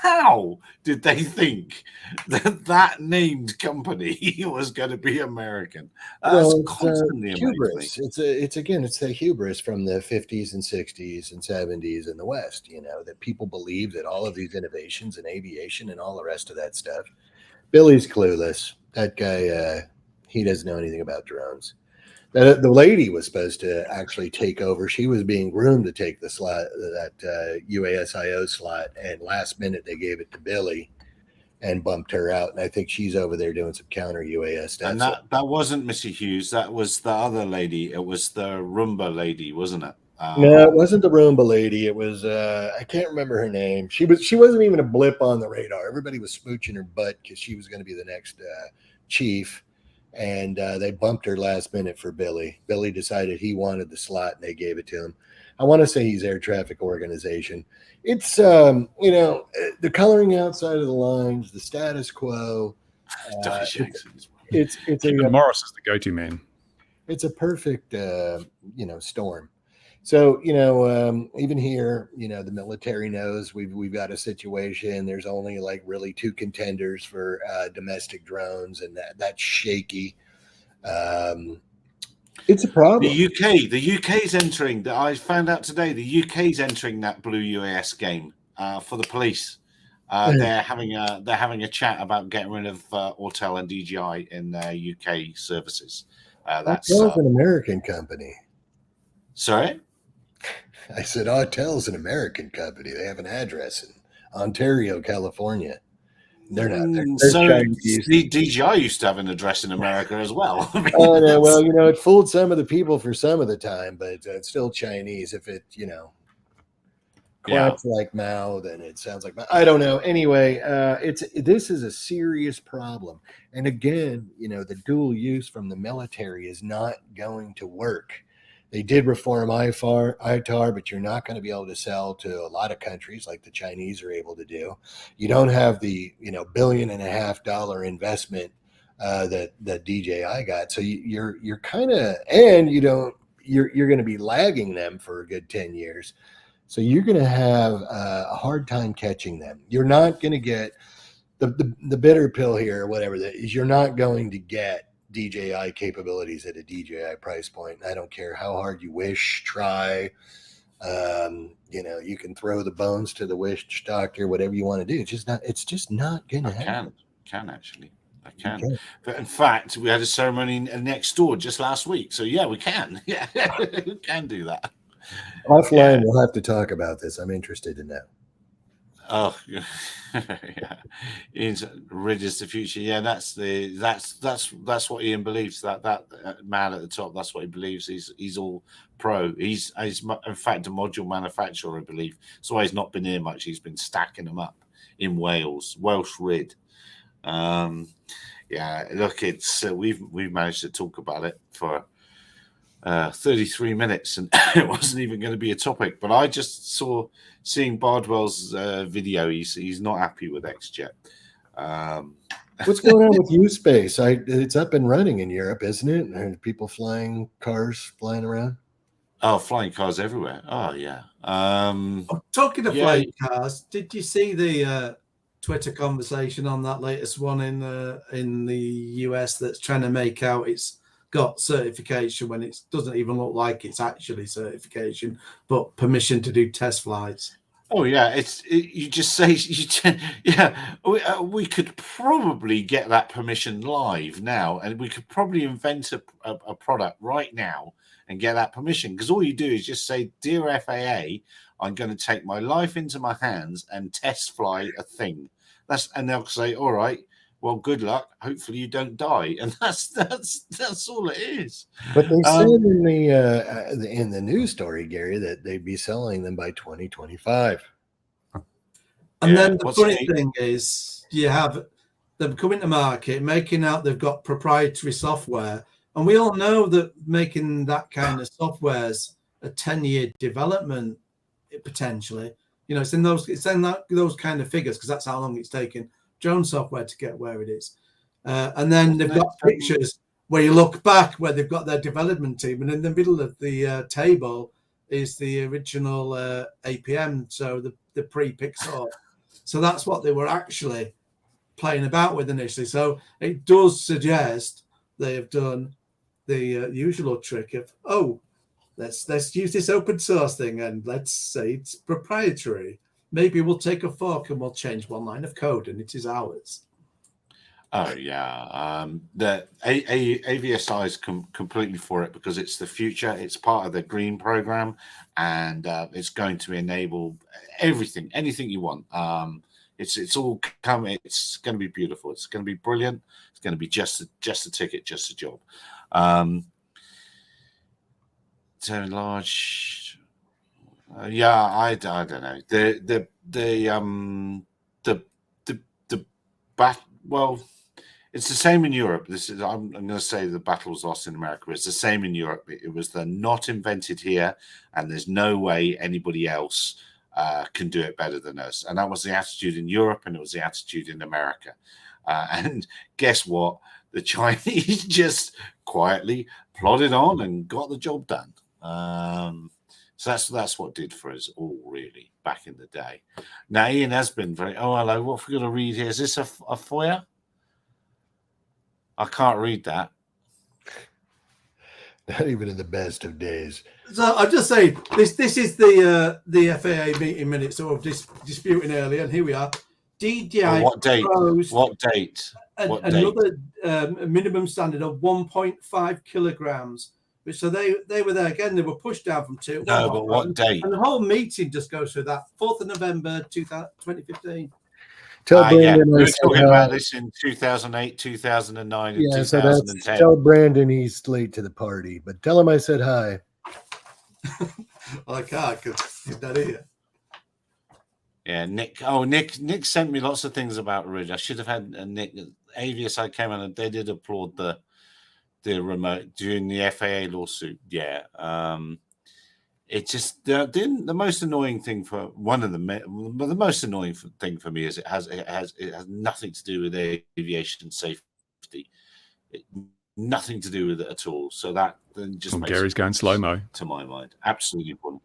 How did they think that named company was going to be American? That's constantly hubris. It's the hubris from the 50s and 60s and 70s in the West, that people believe that all of these innovations in aviation and all the rest of that stuff. Billy's clueless. That guy, he doesn't know anything about drones. The lady was supposed to actually take over. She was being groomed to take the slot, that UASIO slot, and last minute they gave it to Billy and bumped her out. And I think she's over there doing some counter UAS stuff. And that wasn't Missy Hughes. That was the other lady. It was the Roomba lady, wasn't it? No, it wasn't the Roomba lady. It was I can't remember her name. She wasn't even a blip on the radar. Everybody was smooching her butt because she was going to be the next chief. And they bumped her last minute for Billy. Billy decided he wanted the slot, and they gave it to him. I want to say he's Air Traffic Organization. It's, the coloring outside of the lines, the status quo. It's Morris is the go-to man. It's a perfect, storm. So, even here, the military knows we've got a situation. There's only really 2 contenders for domestic drones, and that's shaky. It's a problem. The UK's entering. I found out today the UK's entering that blue UAS game for the police. They're having a chat about getting rid of Autel and DJI in their UK services. That's an American company. Sorry. I said, Autel's an American company. They have an address in Ontario, California. They're not. They're Chinese. DJI used to have an address in America as well. Oh, no, well, it fooled some of the people for some of the time, but it's still Chinese. If it, quacks like Mao, then it sounds like Mao. I don't know. Anyway, this is a serious problem. And again, the dual use from the military is not going to work. They did reform ITAR, but you're not going to be able to sell to a lot of countries like the Chinese are able to do. You don't have the $1.5 billion investment that DJI got, so you're kind of, and you're going to be lagging them for a good 10 years. So you're going to have a hard time catching them. You're not going to get the bitter pill here, or whatever that is. You're not going to get DJI capabilities at a DJI price point. I don't care how hard you try. You can throw the bones to the wish doctor, whatever you want to do. It's just not going to happen. I can. But in fact, we had a ceremony next door just last week. So yeah, we can. Yeah, we can do that. Offline, we'll have to talk about this. I'm interested in that. Oh, yeah. Ridges the future. Yeah, that's what Ian believes. That man at the top. That's what he believes. He's all pro. He's in fact a module manufacturer, I believe. That's why he's not been here much. He's been stacking them up in Wales, Welsh Rid. Yeah, look, it's we've managed to talk about it for 33 minutes, and it wasn't even going to be a topic. But I just seeing Bardwell's video. He's not happy with XJet. What's going on with U-Space? It's up and running in Europe, isn't it? And people flying cars flying around. Oh, flying cars everywhere. Oh yeah. Talking of flying cars, did you see the Twitter conversation on that latest one in the US that's trying to make out it's got certification when it doesn't even look like it's actually certification, but permission to do test flights? Oh yeah, you just say we could probably get that permission live now, and we could probably invent a product right now and get that permission, because all you do is just say, dear FAA, I'm going to take my life into my hands and test fly a thing. And they'll say, all right, well, good luck. Hopefully you don't die. And that's all it is. But they said in the news story, Gary, that they'd be selling them by 2025. And then the funny thing is, you have them coming to market, making out they've got proprietary software. And we all know that making that kind of software is a 10-year development, potentially. You know, it's in those kind of figures, because that's how long it's taken drone software to get where it is. And then they've got pictures where you look back where they've got their development team, and in the middle of the table is the original APM, so the pre-Pixar. So that's what they were actually playing about with initially. So it does suggest they have done the usual trick of, let's use this open source thing and let's say it's proprietary. Maybe we'll take a fork and we'll change one line of code and it is ours. Oh yeah, the AVSI is completely for it, because it's the future. It's part of the green program, and it's going to enable everything, anything you want. It's all coming. It's going to be beautiful. It's going to be brilliant. It's going to be just a ticket, just a job. So large. Yeah, I don't know. Well, it's the same in Europe. I'm going to say the battle was lost in America. It's the same in Europe. It was not invented here, and there's no way anybody else can do it better than us. And that was the attitude in Europe, and it was the attitude in America. And guess what? The Chinese just quietly plodded on and got the job done. So that's what did for us all, really, back in the day. Now, Ian has been very... Oh, hello. What have we got to read here? Is this a foyer? I can't read that. Not even in the best of days. So I'll just say, this is the FAA meeting minutes sort of disputing earlier, and here we are. DJI what date? What date? Another minimum standard of 1.5 kilograms. So they were there again. They were pushed down from 2. No, but what date? And the whole meeting just goes through that. 4th of November, 2015. Tell Brandon we were talking about this in 2008, 2009, and 2010. So tell Brandon he's late to the party, but tell him I said hi. I can't because he's not here. Yeah, Nick. Oh, Nick sent me lots of things about Ridge. I should have had Nick. AVSI came on and they did applaud the remote during the FAA lawsuit. Yeah. It just the most annoying thing for the most annoying thing for me is it has nothing to do with aviation safety, nothing to do with it at all. So that then just makes Gary's going slow-mo to my mind. Absolutely important.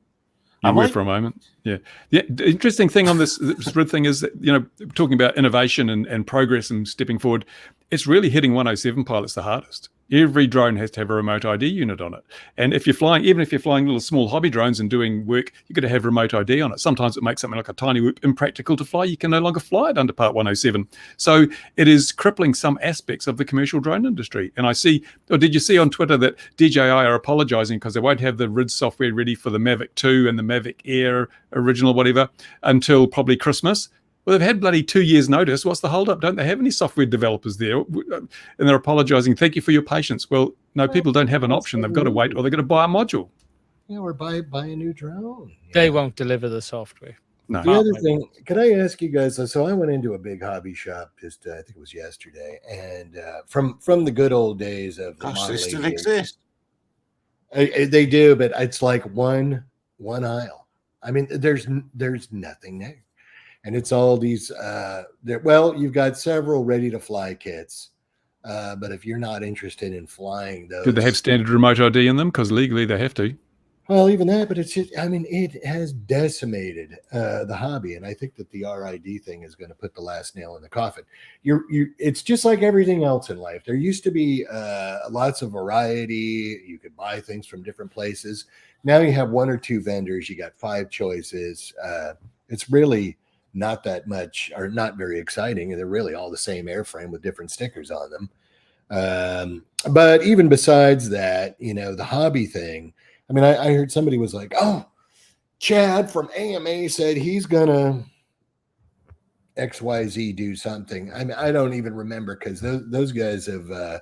You were for a moment. Yeah. The interesting thing on this Rid thing is that, you know, talking about innovation and progress and stepping forward, it's really hitting 107 pilots the hardest. Every drone has to have a remote ID unit on it. And if you're flying, even if you're flying little small hobby drones and doing work, you've got to have remote ID on it. Sometimes it makes something like a tiny whoop impractical to fly. You can no longer fly it under Part 107. So it is crippling some aspects of the commercial drone industry. And I see, or did you see on Twitter that DJI are apologizing because they won't have the RID software ready for the Mavic 2 and the Mavic Air original, whatever, until probably Christmas? Well, they've had bloody 2 years notice. What's the holdup? Don't they have any software developers there? And they're apologizing. Thank you for your patience. Well, no, people don't have an option. They've got to wait or they've got to buy a module. Yeah, or buy a new drone. They won't deliver the software. No. The other thing, could I ask you guys? So I went into a big hobby shop just, I think it was yesterday, and from the good old days of Gosh, the they still exist. They do, but it's like one aisle. I mean, there's nothing there. And it's all these, well, you've got several ready to fly kits. But if you're not interested in flying those. Do they have standard remote ID in them? Because legally they have to. Well, even that, but it's just, I mean, it has decimated the hobby. And I think that the RID thing is going to put the last nail in the coffin. It's just like everything else in life. There used to be lots of variety. You could buy things from different places. Now you have one or two vendors. You got 5 choices. It's really not that much, or not very exciting. They're really all the same airframe with different stickers on them. But even besides that, the hobby thing, I mean, I heard somebody was like, oh, Chad from AMA said he's gonna XYZ do something. I mean, I don't even remember, because those guys have,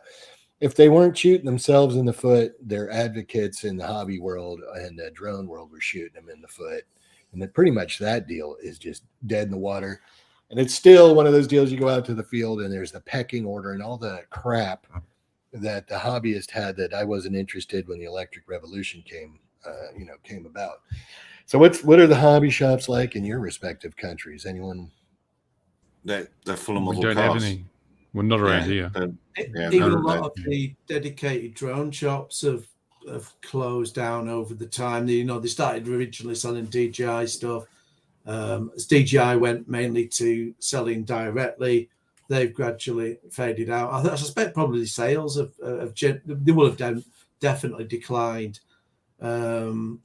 if they weren't shooting themselves in the foot, their advocates in the hobby world and the drone world were shooting them in the foot. And that pretty much that deal is just dead in the water. And it's still one of those deals you go out to the field and there's the pecking order and all the crap that the hobbyist had that I wasn't interested when the electric revolution came about. So what are the hobby shops like in your respective countries? Anyone? They're full of model We don't cars. have any. We're not around here. Even a lot of the dedicated drone shops have closed down over the time. They started originally selling DJI stuff. As DJI went mainly to selling directly, they've gradually faded out. I suspect probably sales they will have definitely declined. And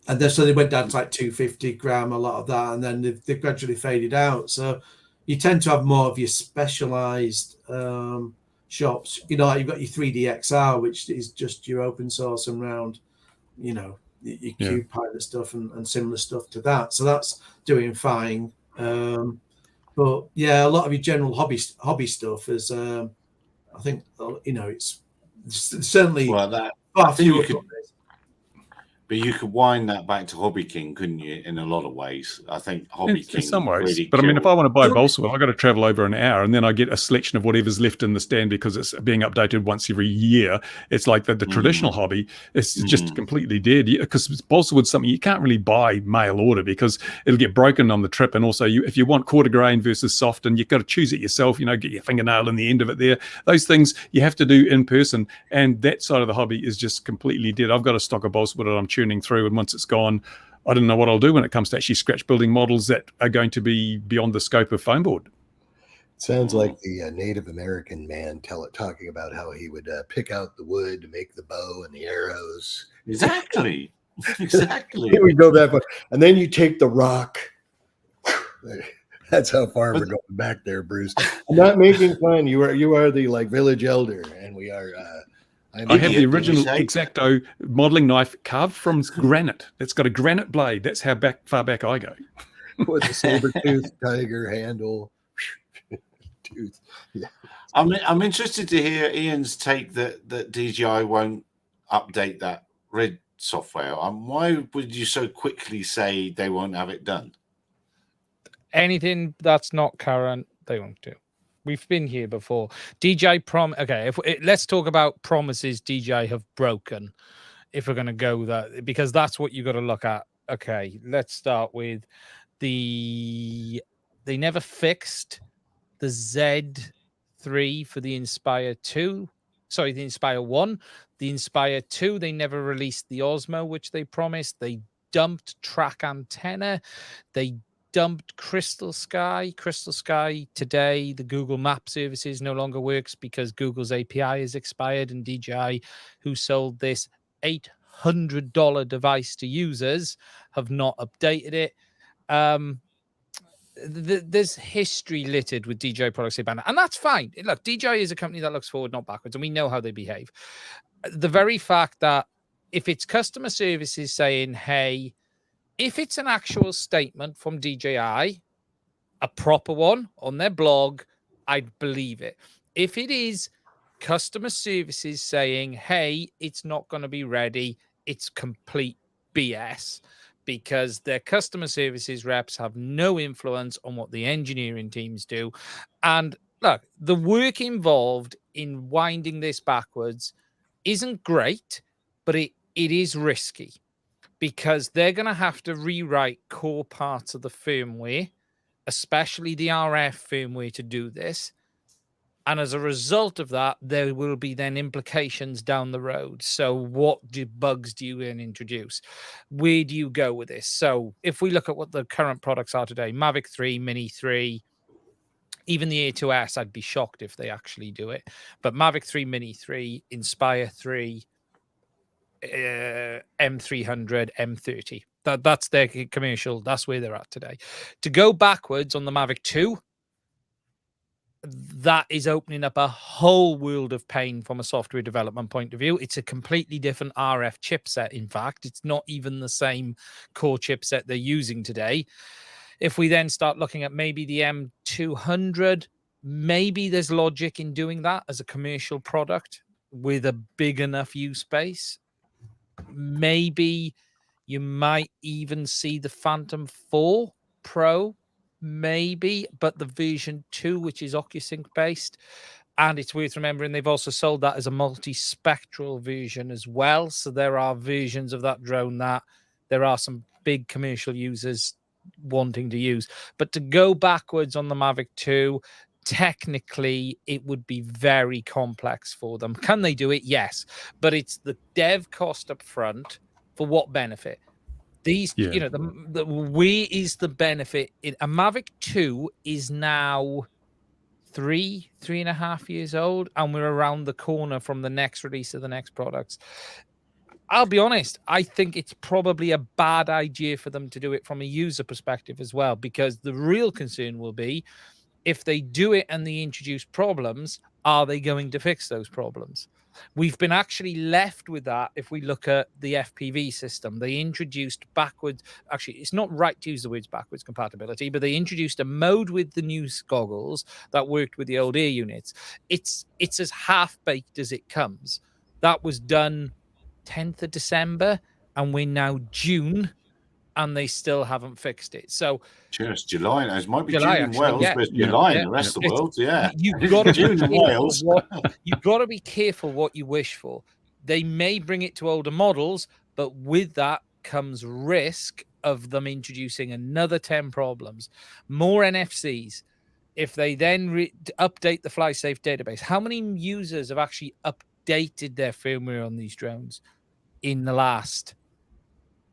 then so they went down to like 250 gram, a lot of that, and then they've gradually faded out. So you tend to have more of your specialized shops, like you've got your 3DXR, which is just your open source and round, your Cube Pilot stuff and similar stuff to that. So that's doing fine. But yeah, a lot of your general hobby stuff is, I think, it's certainly far fewer. But you could wind that back to Hobby King, couldn't you? In a lot of ways, I think Hobby King. In some ways, really but I mean, if killed. I want to buy balsa wool, I've got to travel over an hour, and then I get a selection of whatever's left in the stand because it's being updated once every year. It's like the traditional hobby. It's just completely dead, because balsa wood's something you can't really buy mail order because it'll get broken on the trip, and also if you want quarter grain versus soft, and you've got to choose it yourself. Get your fingernail in the end of it there. Those things you have to do in person, and that side of the hobby is just completely dead. I've got a stock of balsa wood that I'm tuning through, and once it's gone, I don't know what I'll do when it comes to actually scratch building models that are going to be beyond the scope of foam board. Sounds like the Native American man talking about how he would pick out the wood to make the bow and the arrows. Exactly. He would go that far, and then you take the rock. That's how far we're going back there, Bruce. I'm not making fun. You are the village elder, and we are. I have the original X-Acto modeling knife carved from granite. It's got a granite blade. That's how far back I go. With a saber-toothed tiger handle. Tooth. Yeah. I'm interested to hear Ian's take that DJI won't update that RID software. Why would you so quickly say they won't have it done? Anything that's not current, they won't do. We've been here before. DJI let's talk about promises DJI have broken. If we're going to go that, because that's what you got to look at. Okay, let's start with they never fixed the Z3 for the Inspire 2. Sorry, the Inspire 1. The Inspire 2, they never released the Osmo, which they promised. They dumped track antenna. They dumped Crystal Sky. Crystal Sky today, the Google Map services no longer works because Google's API has expired, and DJI, who sold this $800 device to users, have not updated it. There's history littered with DJI products they ban, and that's fine. Look, DJI is a company that looks forward, not backwards, and we know how they behave. The very fact that if it's customer services saying, hey, if it's an actual statement from DJI, a proper one on their blog, I'd believe it. If it is customer services saying, hey, it's not going to be ready, it's complete BS, because their customer services reps have no influence on what the engineering teams do. And look, the work involved in winding this backwards isn't great, but it is risky, because they're going to have to rewrite core parts of the firmware, especially the RF firmware, to do this. And as a result of that, there will be then implications down the road. So what bugs do you then introduce? Where do you go with this? So if we look at what the current products are today, Mavic 3, Mini 3, even the A2S, I'd be shocked if they actually do it. But Mavic 3, Mini 3, Inspire 3, M300, M30. That's their commercial. That's where they're at today. To go backwards on the Mavic 2, that is opening up a whole world of pain from a software development point of view. It's a completely different RF chipset. In fact, it's not even the same core chipset they're using today. If we then start looking at maybe the M200, maybe there's logic in doing that as a commercial product with a big enough use space. Maybe you might even see the Phantom 4 Pro, maybe, but the version 2, which is OcuSync based. And it's worth remembering they've also sold that as a multi-spectral version as well. So there are versions of that drone that there are some big commercial users wanting to use. But to go backwards on the Mavic 2, technically it would be very complex for them. Can they do it? Yes, but it's the dev cost up front. For what benefit? These, you know, the where is the benefit? A Mavic 2 is now 3.5 years old, and we're around the corner from the next release of the next products. I'll be honest, I think it's probably a bad idea for them to do it from a user perspective as well, because the real concern will be, if they do it and they introduce problems, are they going to fix those problems? We've been actually left with that. If we look at the FPV system, they introduced backwards. Actually, it's not right to use the words backwards compatibility, but they introduced a mode with the new goggles that worked with the old air units. It's as half-baked as it comes. That was done 10th of December, and we're now June, and they still haven't fixed it. So just July. It might be July, June in actually, Wales, yeah. but it's July in the rest of the world. Yeah, you've got to June in Wales. You've got to be careful what you wish for. They may bring it to older models, but with that comes risk of them introducing another 10 problems, more NFCs. If they then update the FlySafe database, how many users have actually updated their firmware on these drones in the last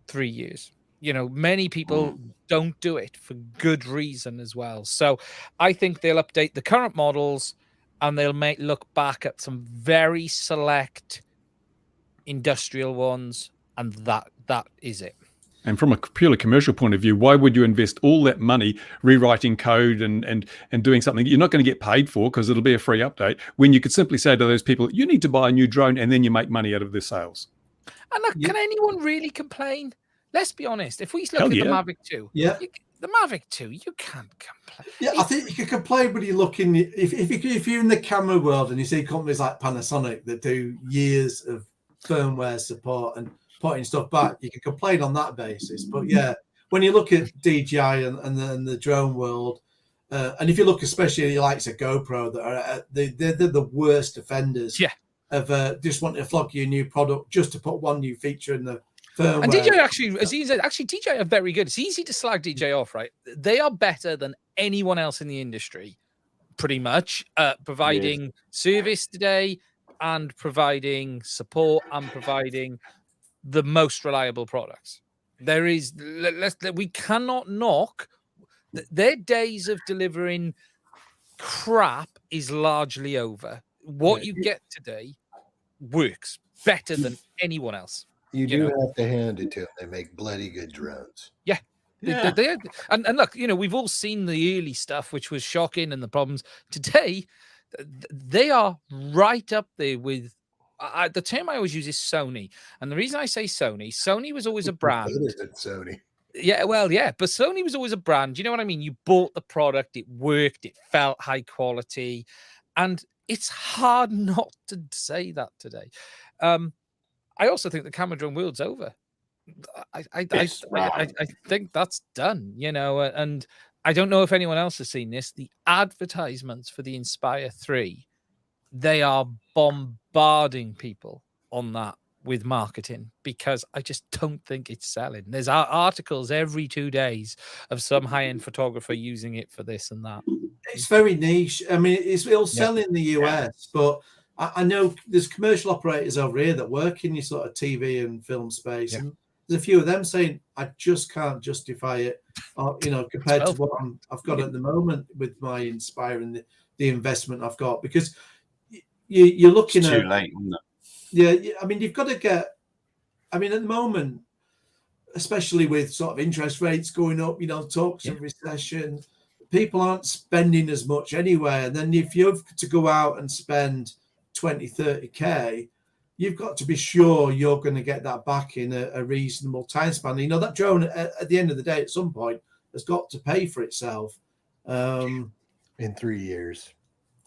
3 years? You know, many people don't do it for good reason as well. So I think they'll update the current models, and they'll look back at some very select industrial ones, and that is it. And from a purely commercial point of view, why would you invest all that money rewriting code and doing something you're not going to get paid for, because it'll be a free update, when you could simply say to those people, you need to buy a new drone, and then you make money out of their sales? And look, can anyone really complain? Let's be honest. If we look at the Mavic 2, the Mavic 2, you can't complain. Yeah, I think you can complain when you look in. If you're in the camera world and you see companies like Panasonic that do years of firmware support and putting stuff back, you can complain on that basis. But yeah, when you look at DJI and the drone world, and if you look especially at the likes of GoPro, that are they're the worst offenders. Yeah. Of just wanting to flog you a new product just to put one new feature in the firmware. And DJI actually, as he said, DJI are very good. It's easy to slag DJI off, right? They are better than anyone else in the industry, pretty much, providing service today and providing support and providing the most reliable products. We cannot knock their days of delivering crap is largely over. What you get today works better than anyone else. You do have to hand it to them. They make bloody good drones. Yeah. Yeah. And look, we've all seen the early stuff, which was shocking, and the problems. Today, they are right up there with the term I always use is Sony. And the reason I say Sony was always a brand. Sony. Yeah, well, yeah, but Sony was always a brand. You know what I mean? You bought the product, it worked, it felt high quality, and it's hard not to say that today. I also think the camera drone world's over. I think that's done, and I don't know if anyone else has seen this. The advertisements for the Inspire 3, they are bombarding people on that with marketing because I just don't think it's selling. There's articles every 2 days of some high-end photographer using it for this and that. It's very niche. I mean, it'll sell in the US, but I know there's commercial operators over here that work in your sort of TV and film space, and there's a few of them saying, "I just can't justify it," compared to what I've got at the moment with my Inspire and the investment I've got, because you're looking it's at too late, isn't it? Yeah, I mean, you've got to get. I mean, at the moment, especially with sort of interest rates going up, talks of recession, people aren't spending as much anyway. And then if you have to go out and spend 20, 30K, you've got to be sure you're going to get that back in a reasonable time span. That drone at the end of the day, at some point, has got to pay for itself. In 3 years.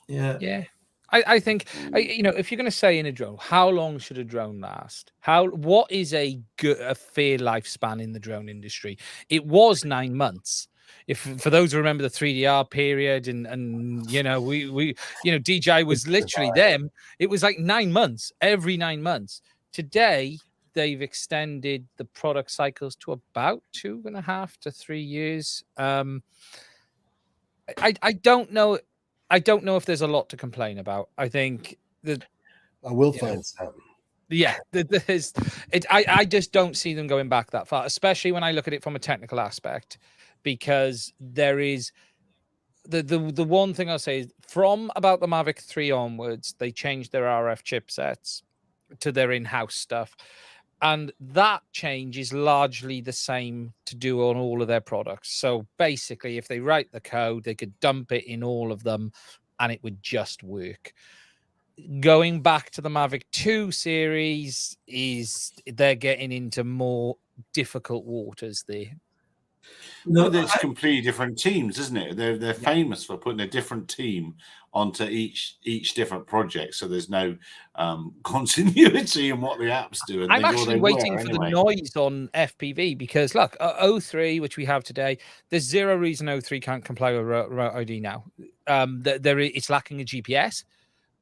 Yeah. I think, if you're going to say in a drone, how long should a drone last? What is a fair lifespan in the drone industry? It was 9 months. For those who remember the 3DR period, and DJI was literally them. It was like 9 months, every 9 months. Today, they've extended the product cycles to about 2.5 to 3 years. I don't know. I don't know if there's a lot to complain about. I think that I will find some. Yeah, I just don't see them going back that far, especially when I look at it from a technical aspect, because there is the one thing I'll say is from about the Mavic 3 onwards, they changed their RF chipsets to their in-house stuff. And that change is largely the same to do on all of their products. So basically, if they write the code, they could dump it in all of them and it would just work. Going back to the Mavic 2 series, they're getting into more difficult waters there. No, it's completely different teams, isn't it? They're famous for putting a different team onto each different project, so there's no continuity in what the apps do. And I'm actually waiting for the noise on FPV because look, 03, which we have today, there's zero reason 03 can't comply with remote ID now. It's lacking a GPS,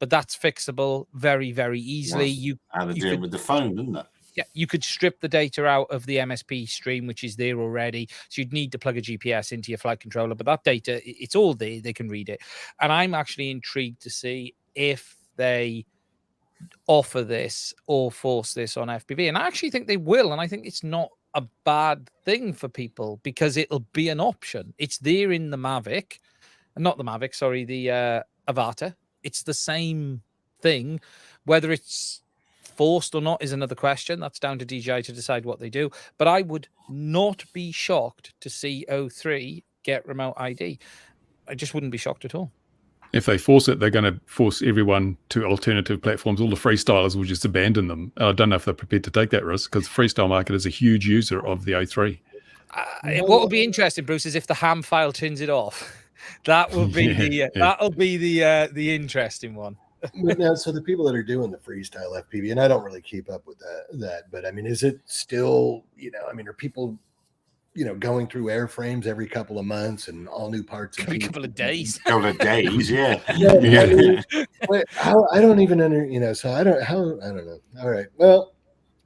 but that's fixable very, very easily. You deal with the phone, isn't it? Yeah, you could strip the data out of the MSP stream, which is there already. So you'd need to plug a GPS into your flight controller, but that data, it's all there. They can read it. And I'm actually intrigued to see if they offer this or force this on FPV. And I actually think they will. And I think it's not a bad thing for people because it'll be an option. It's there in the Mavic, not the Mavic, sorry, the Avata. It's the same thing, whether it's forced or not is another question. That's down to DJI to decide what they do. But I would not be shocked to see 03 get remote ID. I just wouldn't be shocked at all. If they force it, they're going to force everyone to alternative platforms. All the freestylers will just abandon them. And I don't know if they're prepared to take that risk because the freestyle market is a huge user of the 03. What will be interesting, Bruce, is if the ham file turns it off. That will be that'll be the interesting one. But now, so the people that are doing the freestyle FPV, and I don't really keep up with that, but I mean, is it still, are people, going through airframes every couple of months and all new parts? Every couple of days. Couple of days, yeah. I don't even so I don't know. All right, well,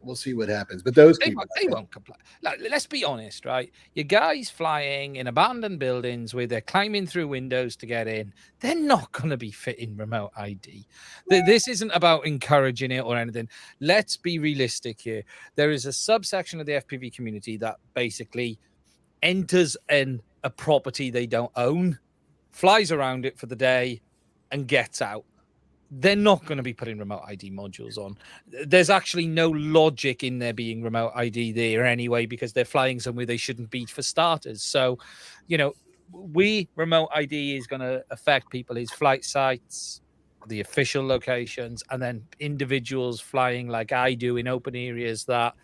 we'll see what happens. But those they won't comply. Like, let's be honest, right? Your guys flying in abandoned buildings where they're climbing through windows to get in, they're not going to be fitting remote ID. This isn't about encouraging it or anything. Let's be realistic here. There is a subsection of the FPV community that basically enters an a property they don't own, flies around it for the day, and gets out, they're not going to be putting remote ID modules on. There's actually no logic in there being remote ID there anyway, because they're flying somewhere they shouldn't be for starters. So, remote ID is going to affect people's flight sites, the official locations, and then individuals flying like I do in open areas that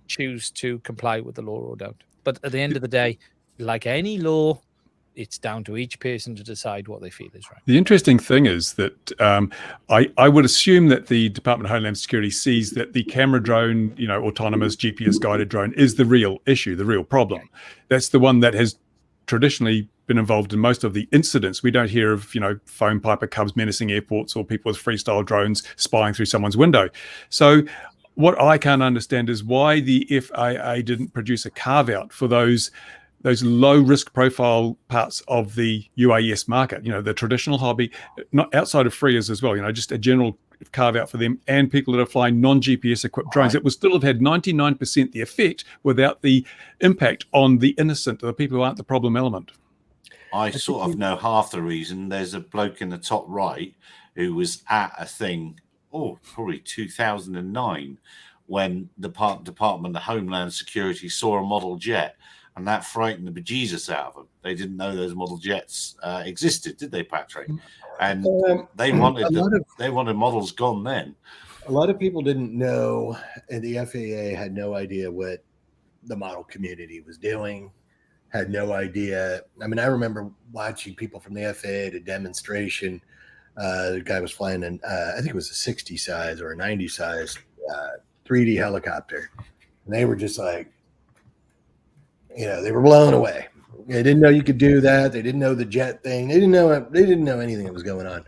choose to comply with the law or don't. But at the end of the day, like any law, it's down to each person to decide what they feel is right. The interesting thing is that I would assume that the Department of Homeland Security sees that the camera drone, autonomous GPS guided drone is the real issue, the real problem. That's the one that has traditionally been involved in most of the incidents. We don't hear of, foam piper cubs menacing airports or people with freestyle drones spying through someone's window. So what I can't understand is why the FAA didn't produce a carve out for those low risk profile parts of the UAS market, the traditional hobby, not outside of freers as well, just a general carve out for them and people that are flying non-GPS equipped drones. It would still have had 99% the effect without the impact on the innocent, the people who aren't the problem element. I sort of know half the reason. There's a bloke in the top right who was at a thing, probably 2009, when the Department of Homeland Security saw a model jet. And that frightened the bejesus out of them. They didn't know those model jets existed, did they, Patrick? And they wanted models gone then. A lot of people didn't know, and the FAA had no idea what the model community was doing, had no idea. I mean, I remember watching people from the FAA at a demonstration. The guy was flying an, I think it was a 60 size or a 90 size 3D helicopter. And they were just like, they were blown away. They didn't know you could do that. They didn't know the jet thing. They didn't know anything that was going on.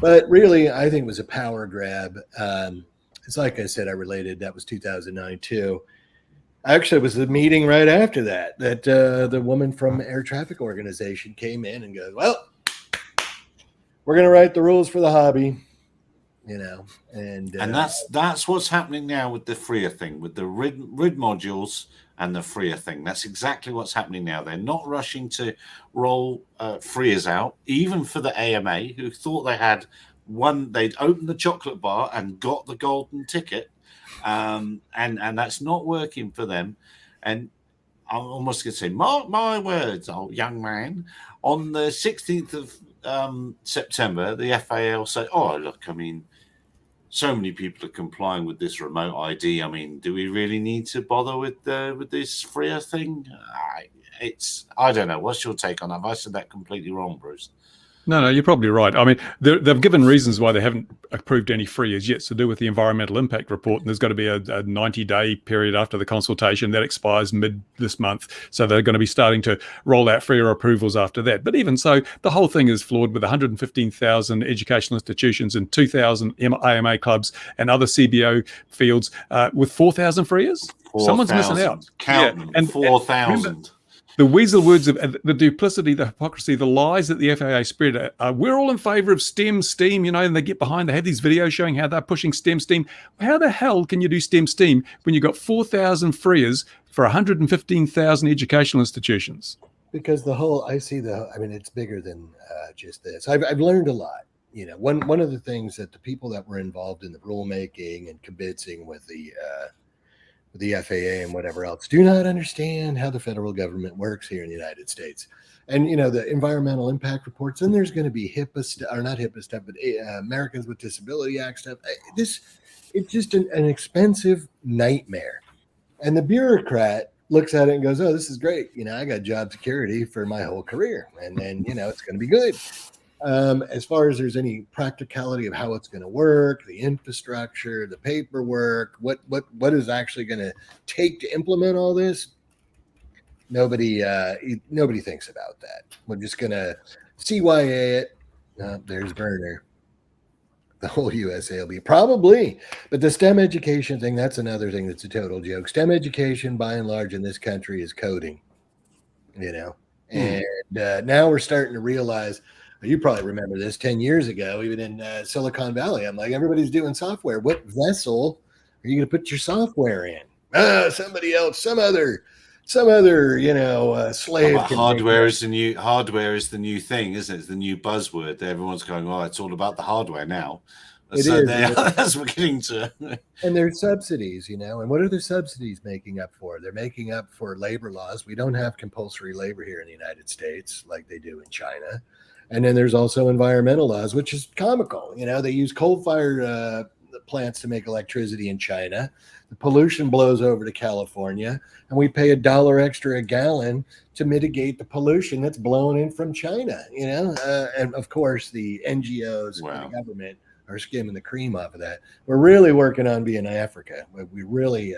But really, I think it was a power grab. It's like I said, that was 2009 too. Actually, it was the meeting right after that the woman from Air Traffic Organization came in and goes, well, we're going to write the rules for the hobby, and that's what's happening now with the Freer thing, with the RID modules and the Freer thing. That's exactly what's happening now. They're not rushing to roll Freers out, even for the AMA, who thought they'd opened the chocolate bar and got the golden ticket, and that's not working for them. And I'm almost going to say, mark my words, old young man, on the 16th of September, the FAA will say, look, I mean, so many people are complying with this remote ID. I mean, do we really need to bother with this Freer thing? I don't know. What's your take on that? Have I said that completely wrong, Bruce? No, you're probably right. I mean, they've given reasons why they haven't approved any Freers yet to do with the environmental impact report. And there's got to be a 90-day period after the consultation that expires mid this month. So they're going to be starting to roll out Freer approvals after that. But even so, the whole thing is flawed with 115,000 educational institutions and 2,000 AMA clubs and other CBO fields with 4,000 Freers. Someone's missing out. Count and 4,000. The weasel words of the duplicity, the hypocrisy, the lies that the FAA spread. We're all in favor of STEM, and they get behind. They have these videos showing how they're pushing STEM. How the hell can you do STEM when you've got 4,000 Freers for 115,000 educational institutions? Because it's bigger than just this. I've learned a lot. One of the things that the people that were involved in the rulemaking and convincing with the FAA and whatever else do not understand how the federal government works here in the United States. And, the environmental impact reports, then there's going to be not HIPAA stuff, but Americans with Disability Act stuff. It's just an expensive nightmare. And the bureaucrat looks at it and goes, oh, this is great. I got job security for my whole career. And then, it's going to be good. As far as there's any practicality of how it's going to work, the infrastructure, the paperwork, what is actually going to take to implement all this, nobody thinks about that. We're just going to CYA it. There's Werner. The whole USA will be probably, but the STEM education thing, that's another thing that's a total joke. STEM education, by and large, in this country is coding, and now we're starting to realize. You probably remember this 10 years ago, even in Silicon Valley. I'm like, everybody's doing software. What vessel are you going to put your software in? Somebody else, some other some other, slave. Hardware is the new thing, isn't it? It's the new buzzword. Everyone's going, "Oh, it's all about the hardware now." That's beginning to. And there's subsidies, and what are the subsidies making up for? They're making up for labor laws. We don't have compulsory labor here in the United States like they do in China. And then there's also environmental laws, which is comical. They use coal-fired plants to make electricity in China. The pollution blows over to California, and we pay $1 extra a gallon to mitigate the pollution that's blown in from China. And of course, the NGOs and the government are skimming the cream off of that. We're really working on being Africa. We really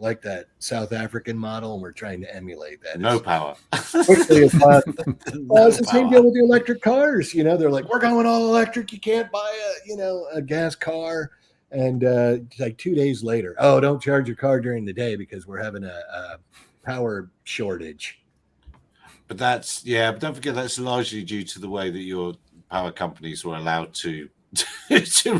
like that South African model, and we're trying to emulate that. No power. Quickly as possible. It's the same deal with the electric cars. They're like, we're going all electric. You can't buy a gas car. And like 2 days later, don't charge your car during the day because we're having a power shortage. But but don't forget that's largely due to the way that your power companies were allowed to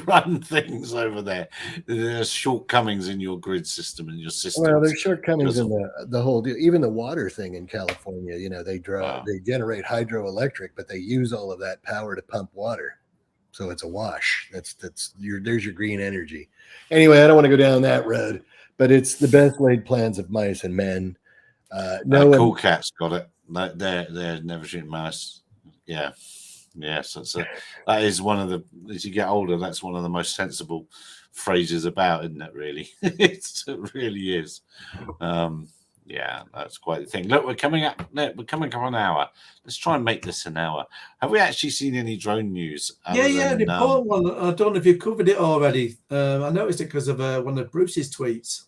run things over there. There's shortcomings in your grid system and your system. Well, there's shortcomings in the whole deal. Even the water thing in California, they generate hydroelectric, but they use all of that power to pump water. So it's a wash. There's your green energy. Anyway, I don't want to go down that road, but it's the best laid plans of mice and men. Cool Cat's got it. They're never shooting mouse. Yeah. Yes, that is one of the. As you get older, that's one of the most sensible phrases about, isn't it? Really, it really is. That's quite the thing. Look, we're coming up an hour. Let's try and make this an hour. Have we actually seen any drone news? The important one. I don't know if you've covered it already. I noticed it because of one of Bruce's tweets,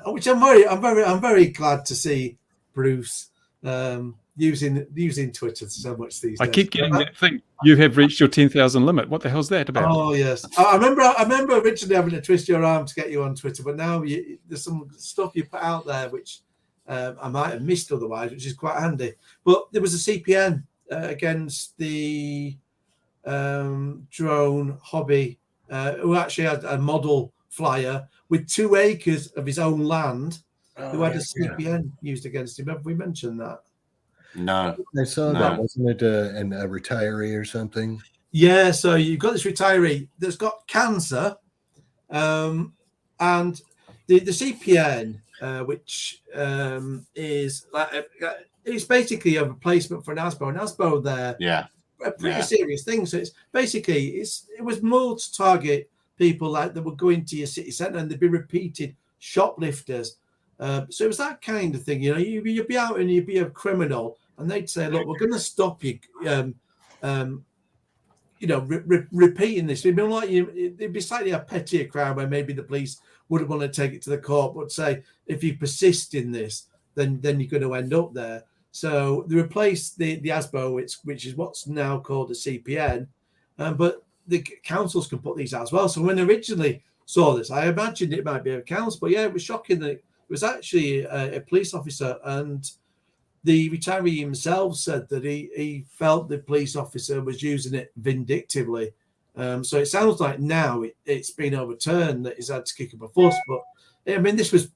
which I'm very glad to see Bruce. Using Twitter so much these days. I keep getting that thing. You have reached your 10,000 limit. What the hell's that about? Oh yes, I remember originally having to twist your arm to get you on Twitter, but now there's some stuff you put out there which I might have missed otherwise, which is quite handy. But there was a CPN against the drone hobby who actually had a model flyer with 2 acres of his own land who had a CPN used against him. Have we mentioned that? No, I saw that. Wasn't it a retiree or something? Yeah, so you've got this retiree that's got cancer, and the CPN, which is like it's basically a replacement for an ASBO. An ASBO, they're a pretty serious thing. So it's basically it was more to target people like that would go into your city centre and they'd be repeated shoplifters. So it was that kind of thing, you'd be out and you'd be a criminal and they'd say, look, we're going to stop you, repeating this. It'd be like it'd be slightly a pettier crime where maybe the police wouldn't want to take it to the court, but say, if you persist in this, then you're going to end up there. So they replaced the ASBO, which is what's now called a CPN, but the councils can put these out as well. So when I originally saw this, I imagined it might be a council, but it was shocking that it was actually a police officer, and the retiree himself said that he felt the police officer was using it vindictively. So it sounds like now it's been overturned, that he's had to kick up a fuss. But I mean, this was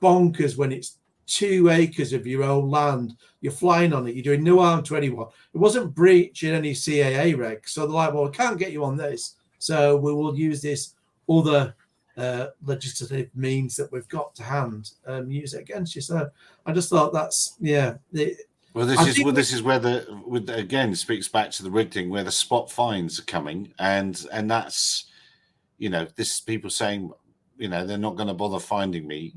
bonkers when it's 2 acres of your own land. You're flying on it. You're doing no harm to anyone. It wasn't breaching any CAA regs. So they're like, well, we can't get you on this. So we will use this other legislative means that we've got to hand, use it against you. So I just thought that's this is where again speaks back to the rig thing, where the spot fines are coming, and that's this is people saying they're not going to bother finding me.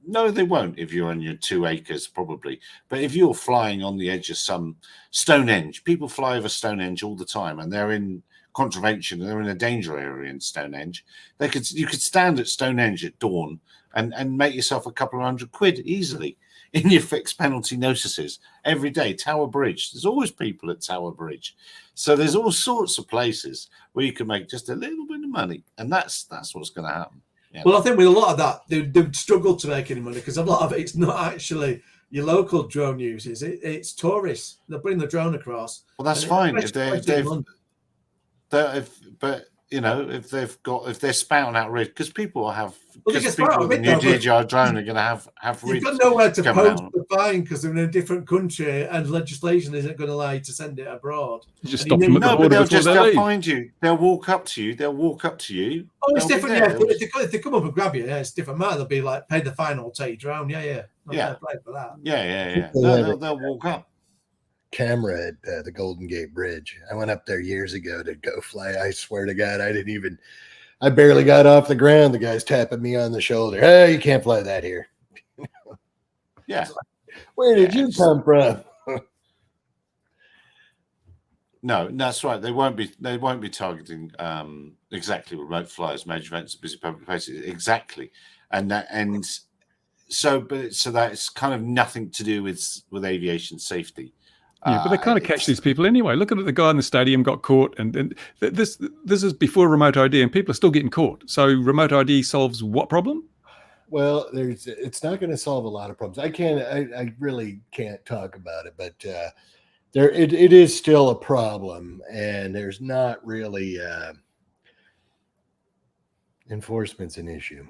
No, they won't if you're on your 2 acres, probably. But if you're flying on the edge of some Stonehenge, people fly over Stonehenge all the time, and they're in contravention, they're in a danger area in Stonehenge. You could stand at Stonehenge at dawn and make yourself a couple of £100 easily in your fixed penalty notices every day. Tower Bridge, there's always people at Tower Bridge. So there's all sorts of places where you can make just a little bit of money, and that's what's going to happen. Yeah. Well, I think with a lot of that, they'd struggle to make any money because a lot of it's not actually your local drone users. It's tourists. They're bringing the drone across. Well, that's fine. But if they're spouting out red, because people have, Well, because people with the new DJI drone are going to have you've rigs got nowhere to coming post out. the fine because they're in a different country and legislation isn't going to allow you to send it abroad. You just And stop you them need- at the No, but border they'll before just they they'll leave. find you. They'll walk up to you. Oh, it's They'll be different. there. Yeah, They'll if they come up and grab you, yeah, it's different matter. They'll be like, pay the fine or take your drone. Yeah. Not Yeah. fair play for that. Yeah. They No, have they'll walk up. camera at the Golden Gate Bridge. I went up there years ago to go fly. I swear to God, I barely got off the ground. The guy's tapping me on the shoulder. Hey, you can't fly that here. Yeah. Where did you come from? No, that's right. They won't be targeting exactly remote flyers, major events, busy public places. Exactly. So that's kind of nothing to do with aviation safety. Yeah, but they kind of catch these people anyway. Look at the guy in the stadium got caught, and this is before remote ID, and people are still getting caught. So remote ID solves what problem? Well, it's not going to solve a lot of problems. I really can't talk about it, but it is still a problem, and there's not really enforcement's an issue.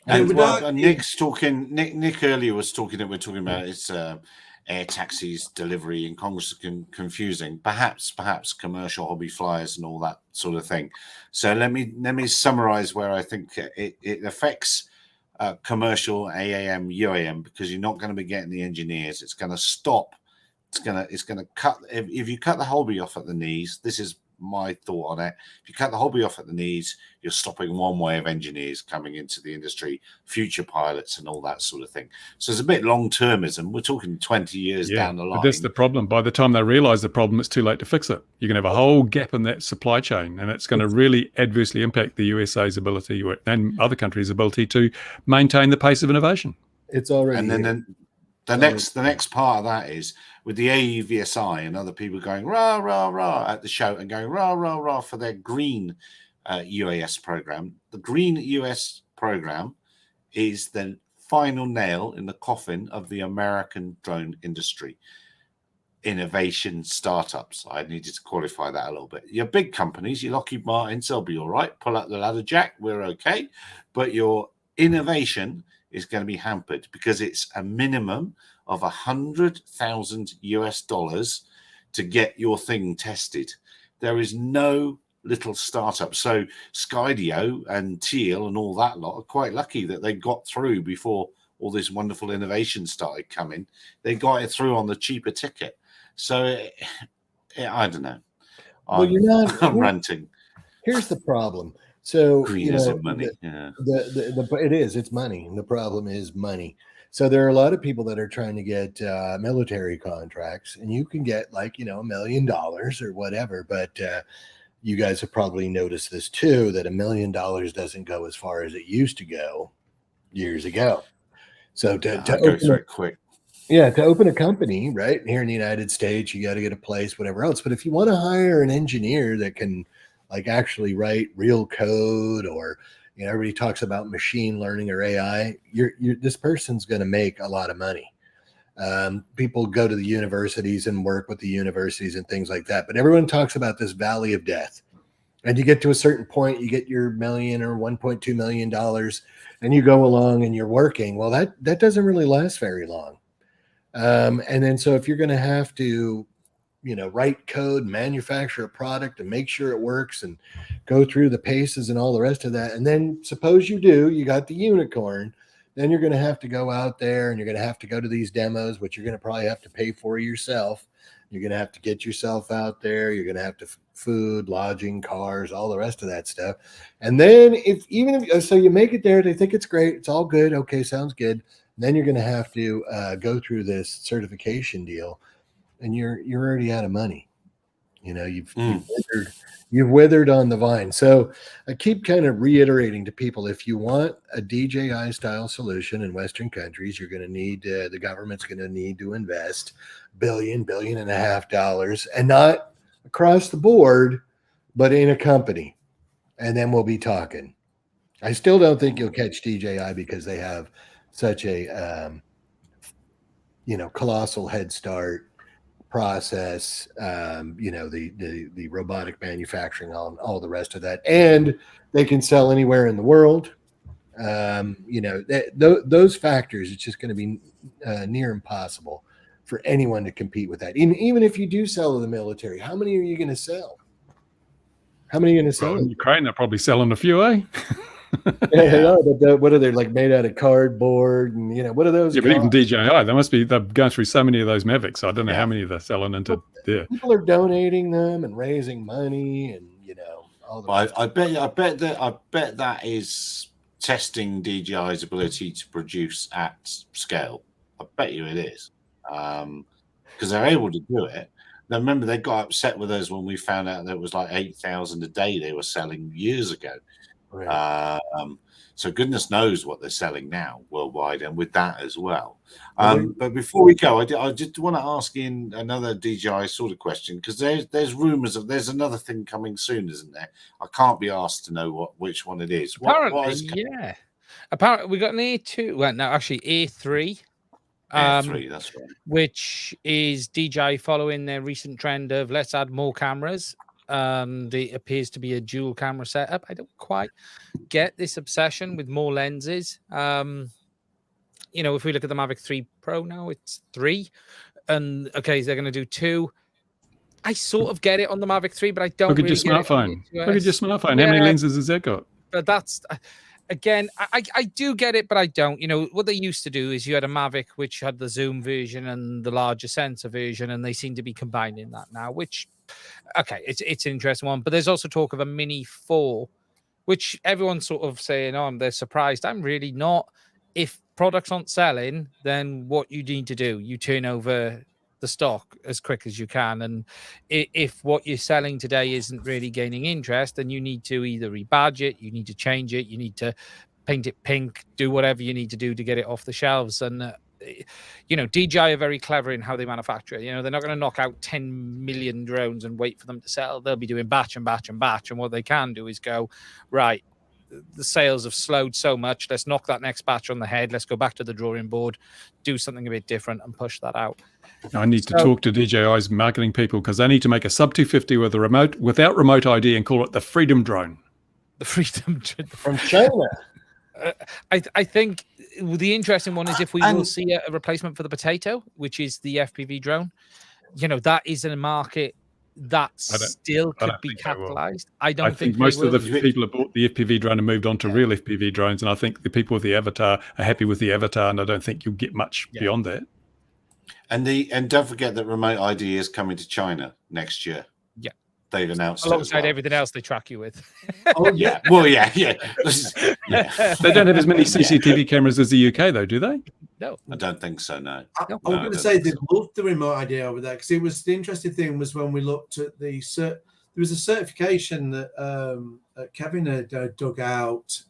And Nick's talking. Nick earlier was talking that we're talking about it's air taxis, delivery, and Congress is confusing. Perhaps commercial hobby flyers and all that sort of thing. So let me summarize where I think it affects commercial AAM, UAM, because you're not going to be getting the engineers. It's going to stop. It's going to cut. If you cut the hobby off at the knees, this is my thought on it. If you cut the hobby off at the knees, you're stopping one way of engineers coming into the industry, future pilots and all that sort of thing. So it's a bit long-termism. We're talking 20 years down the line. But that's the problem. By the time they realize the problem, it's too late to fix it. You're going to have a whole gap in that supply chain, and it's going to really adversely impact the USA's ability and other countries' ability to maintain the pace of innovation. It's already. And then the next part of that is with the AUVSI and other people going rah rah rah at the show and going rah rah rah for their green UAS program. The green US program is the final nail in the coffin of the American drone industry. Innovation startups. I needed to qualify that a little bit. Your big companies, your Lockheed Martins, they'll be all right. Pull up the ladder, Jack. We're okay. But your innovation is going to be hampered because it's a minimum of $100,000 to get your thing tested. There is no little startup. So Skydio and Teal and all that lot are quite lucky that they got through before all this wonderful innovation started coming. They got it through on the cheaper ticket. So I don't know. I'm ranting. Here's the problem. So green isn't money. It's money. And the problem is money. So there are a lot of people that are trying to get military contracts, and you can get $1 million or whatever. But you guys have probably noticed this too, that $1 million doesn't go as far as it used to go years ago. So to go through it quick. Yeah, to open a company right here in the United States, you got to get a place, whatever else. But if you want to hire an engineer that can actually write real code, or everybody talks about machine learning or AI, this person's going to make a lot of money. People go to the universities and work with the universities and things like that, but everyone talks about this valley of death. And you get to a certain point, you get your $1 million or $1.2 million, and you go along and you're working. Well, that doesn't really last very long. And then so if you're going to have to write code, manufacture a product and make sure it works and go through the paces and all the rest of that. And then suppose you got the unicorn, then you're going to have to go out there and you're going to have to go to these demos, which you're going to probably have to pay for yourself. You're going to have to get yourself out there. You're going to have to food, lodging, cars, all the rest of that stuff. And then so you make it there, they think it's great. It's all good. Okay. Sounds good. And then you're going to have to go through this certification deal. And you're already out of money. You've withered on the vine. So I keep kind of reiterating to people, if you want a DJI style solution in Western countries, you're going to need the government's going to need to invest $1.5 billion, and not across the board, but in a company. And then we'll be talking. I still don't think you'll catch DJI because they have such a colossal head start. process, the robotic manufacturing, all the rest of that, and they can sell anywhere in the world. Those factors, it's just going to be near impossible for anyone to compete with that. Even if you do sell to the military, how many are you going to sell? How many are you going to sell? Well, in Ukraine, they're probably selling a few, eh? Yeah, but what are they, like, made out of cardboard? And what are those? Yeah, but even DJI, they're going through so many of those Mavics. So I don't know how many they're selling into there. People are donating them and raising money, and all the. Well, I bet that is testing DJI's ability to produce at scale. I bet you it is, because they're able to do it. Now, remember, they got upset with us when we found out that it was like 8,000 a day they were selling years ago. Right. So goodness knows what they're selling now worldwide, and with that as well. But before we go, I just want to ask in another DJI sort of question, because there's rumors of there's another thing coming soon, isn't there? I can't be asked to know which one it is. Apparently, yeah. Apparently, we got an A2. Well, no, actually A3. A3, that's right. Which is DJI following their recent trend of let's add more cameras. It appears to be a dual camera setup. I don't quite get this obsession with more lenses. If we look at the Mavic 3 Pro now, it's 3. And okay, they're going to do 2. I sort of get it on the Mavic 3, but I don't. Look at your smartphone. Look at your smartphone. How many lenses has that got? But that's again, I do get it, but I don't. What they used to do is you had a Mavic which had the zoom version and the larger sensor version, and they seem to be combining that now, which, okay, it's an interesting one. But there's also talk of a Mini 4, which everyone's sort of saying, they're surprised. I'm really not. If products aren't selling, then what you need to do, you turn over the stock as quick as you can. And if what you're selling today isn't really gaining interest, then you need to either rebadge it, you need to change it, you need to paint it pink, do whatever you need to do to get it off the shelves. And DJI are very clever in how they manufacture it. They're not going to knock out 10 million drones and wait for them to sell. They'll be doing batch and batch and batch. And what they can do is go, right, the sales have slowed so much, let's knock that next batch on the head, let's go back to the drawing board, do something a bit different and push that out. I need to talk to DJI's marketing people, because they need to make a sub 250 with a without remote ID and call it the Freedom Drone. The Freedom Drone from China. I think the interesting one is if we will see a replacement for the Potato, which is the FPV drone. That is in a market that still could be capitalized. I think most of the people have bought the FPV drone and moved on to real FPV drones, and I think the people with the Avatar are happy with the Avatar, and I don't think you'll get much beyond that. And don't forget that remote ID is coming to China next year. Yeah, they've announced alongside everything else they track you with. Oh yeah, well yeah. They don't have as many CCTV cameras as the UK, though, do they? No, I don't think so. No. I was going to say they loved the remote ID over there, because it was the interesting thing was when we looked at there was a certification that Kevin had dug out.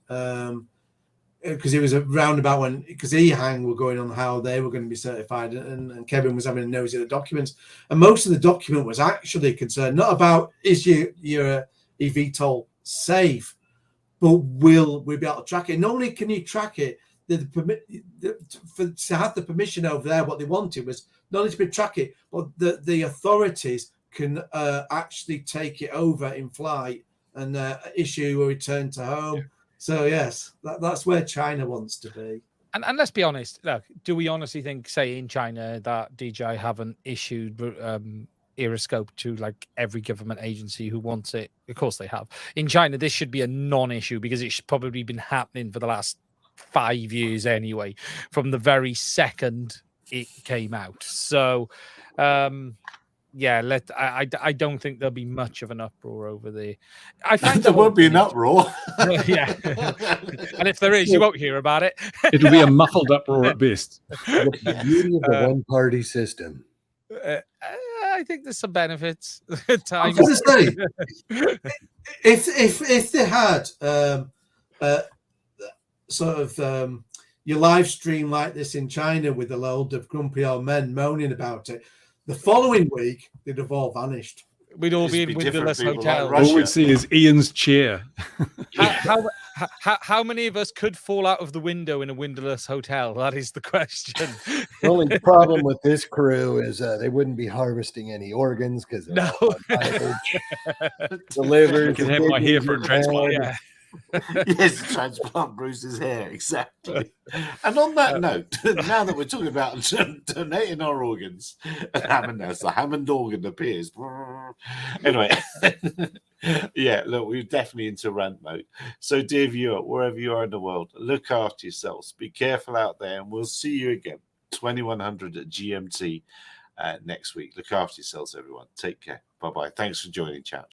Because it was a roundabout when, because EHang were going on how they were going to be certified, and Kevin was having a nosy at the documents, and most of the document was actually concerned not about is your eVTOL safe, but will we be able to track it? Not only can you track it, to have the permission over there, what they wanted was not only to be track it, but the authorities can actually take it over in flight and issue a return to home. So yes, that's where China wants to be. And let's be honest, look, do we honestly think, say in China, that DJI haven't issued Aeroscope to like every government agency who wants it? Of course they have. In China, this should be a non-issue, because it's probably been happening for the last 5 years anyway, from the very second it came out. So I don't think there'll be much of an uproar over there. I find there won't be an uproar. Yeah, and if there is, you won't hear about it. It'll be a muffled uproar at best. The beauty of the one-party system. I think there's some benefits. I was going to say, if they had your live stream like this in China with a load of grumpy old men moaning about it, the following week, they'd have all vanished. We'd all be in windowless hotels. All we'd see is Ian's chair. How many of us could fall out of the window in a windowless hotel? That is the question. The only problem with this crew is they wouldn't be harvesting any organs because they're No. all unviable. The livers, I can the have my hair kidneys, for a the transplant. head. Yeah. Yes, transplant Bruce's hair, exactly. And on that note, now that we're talking about donating our organs, Hammond, as the Hammond organ appears. Anyway, yeah, look, we're definitely into rant mode. So, dear viewer, wherever you are in the world, look after yourselves. Be careful out there, and we'll see you again 2100 at GMT next week. Look after yourselves, everyone. Take care. Bye bye. Thanks for joining, chat.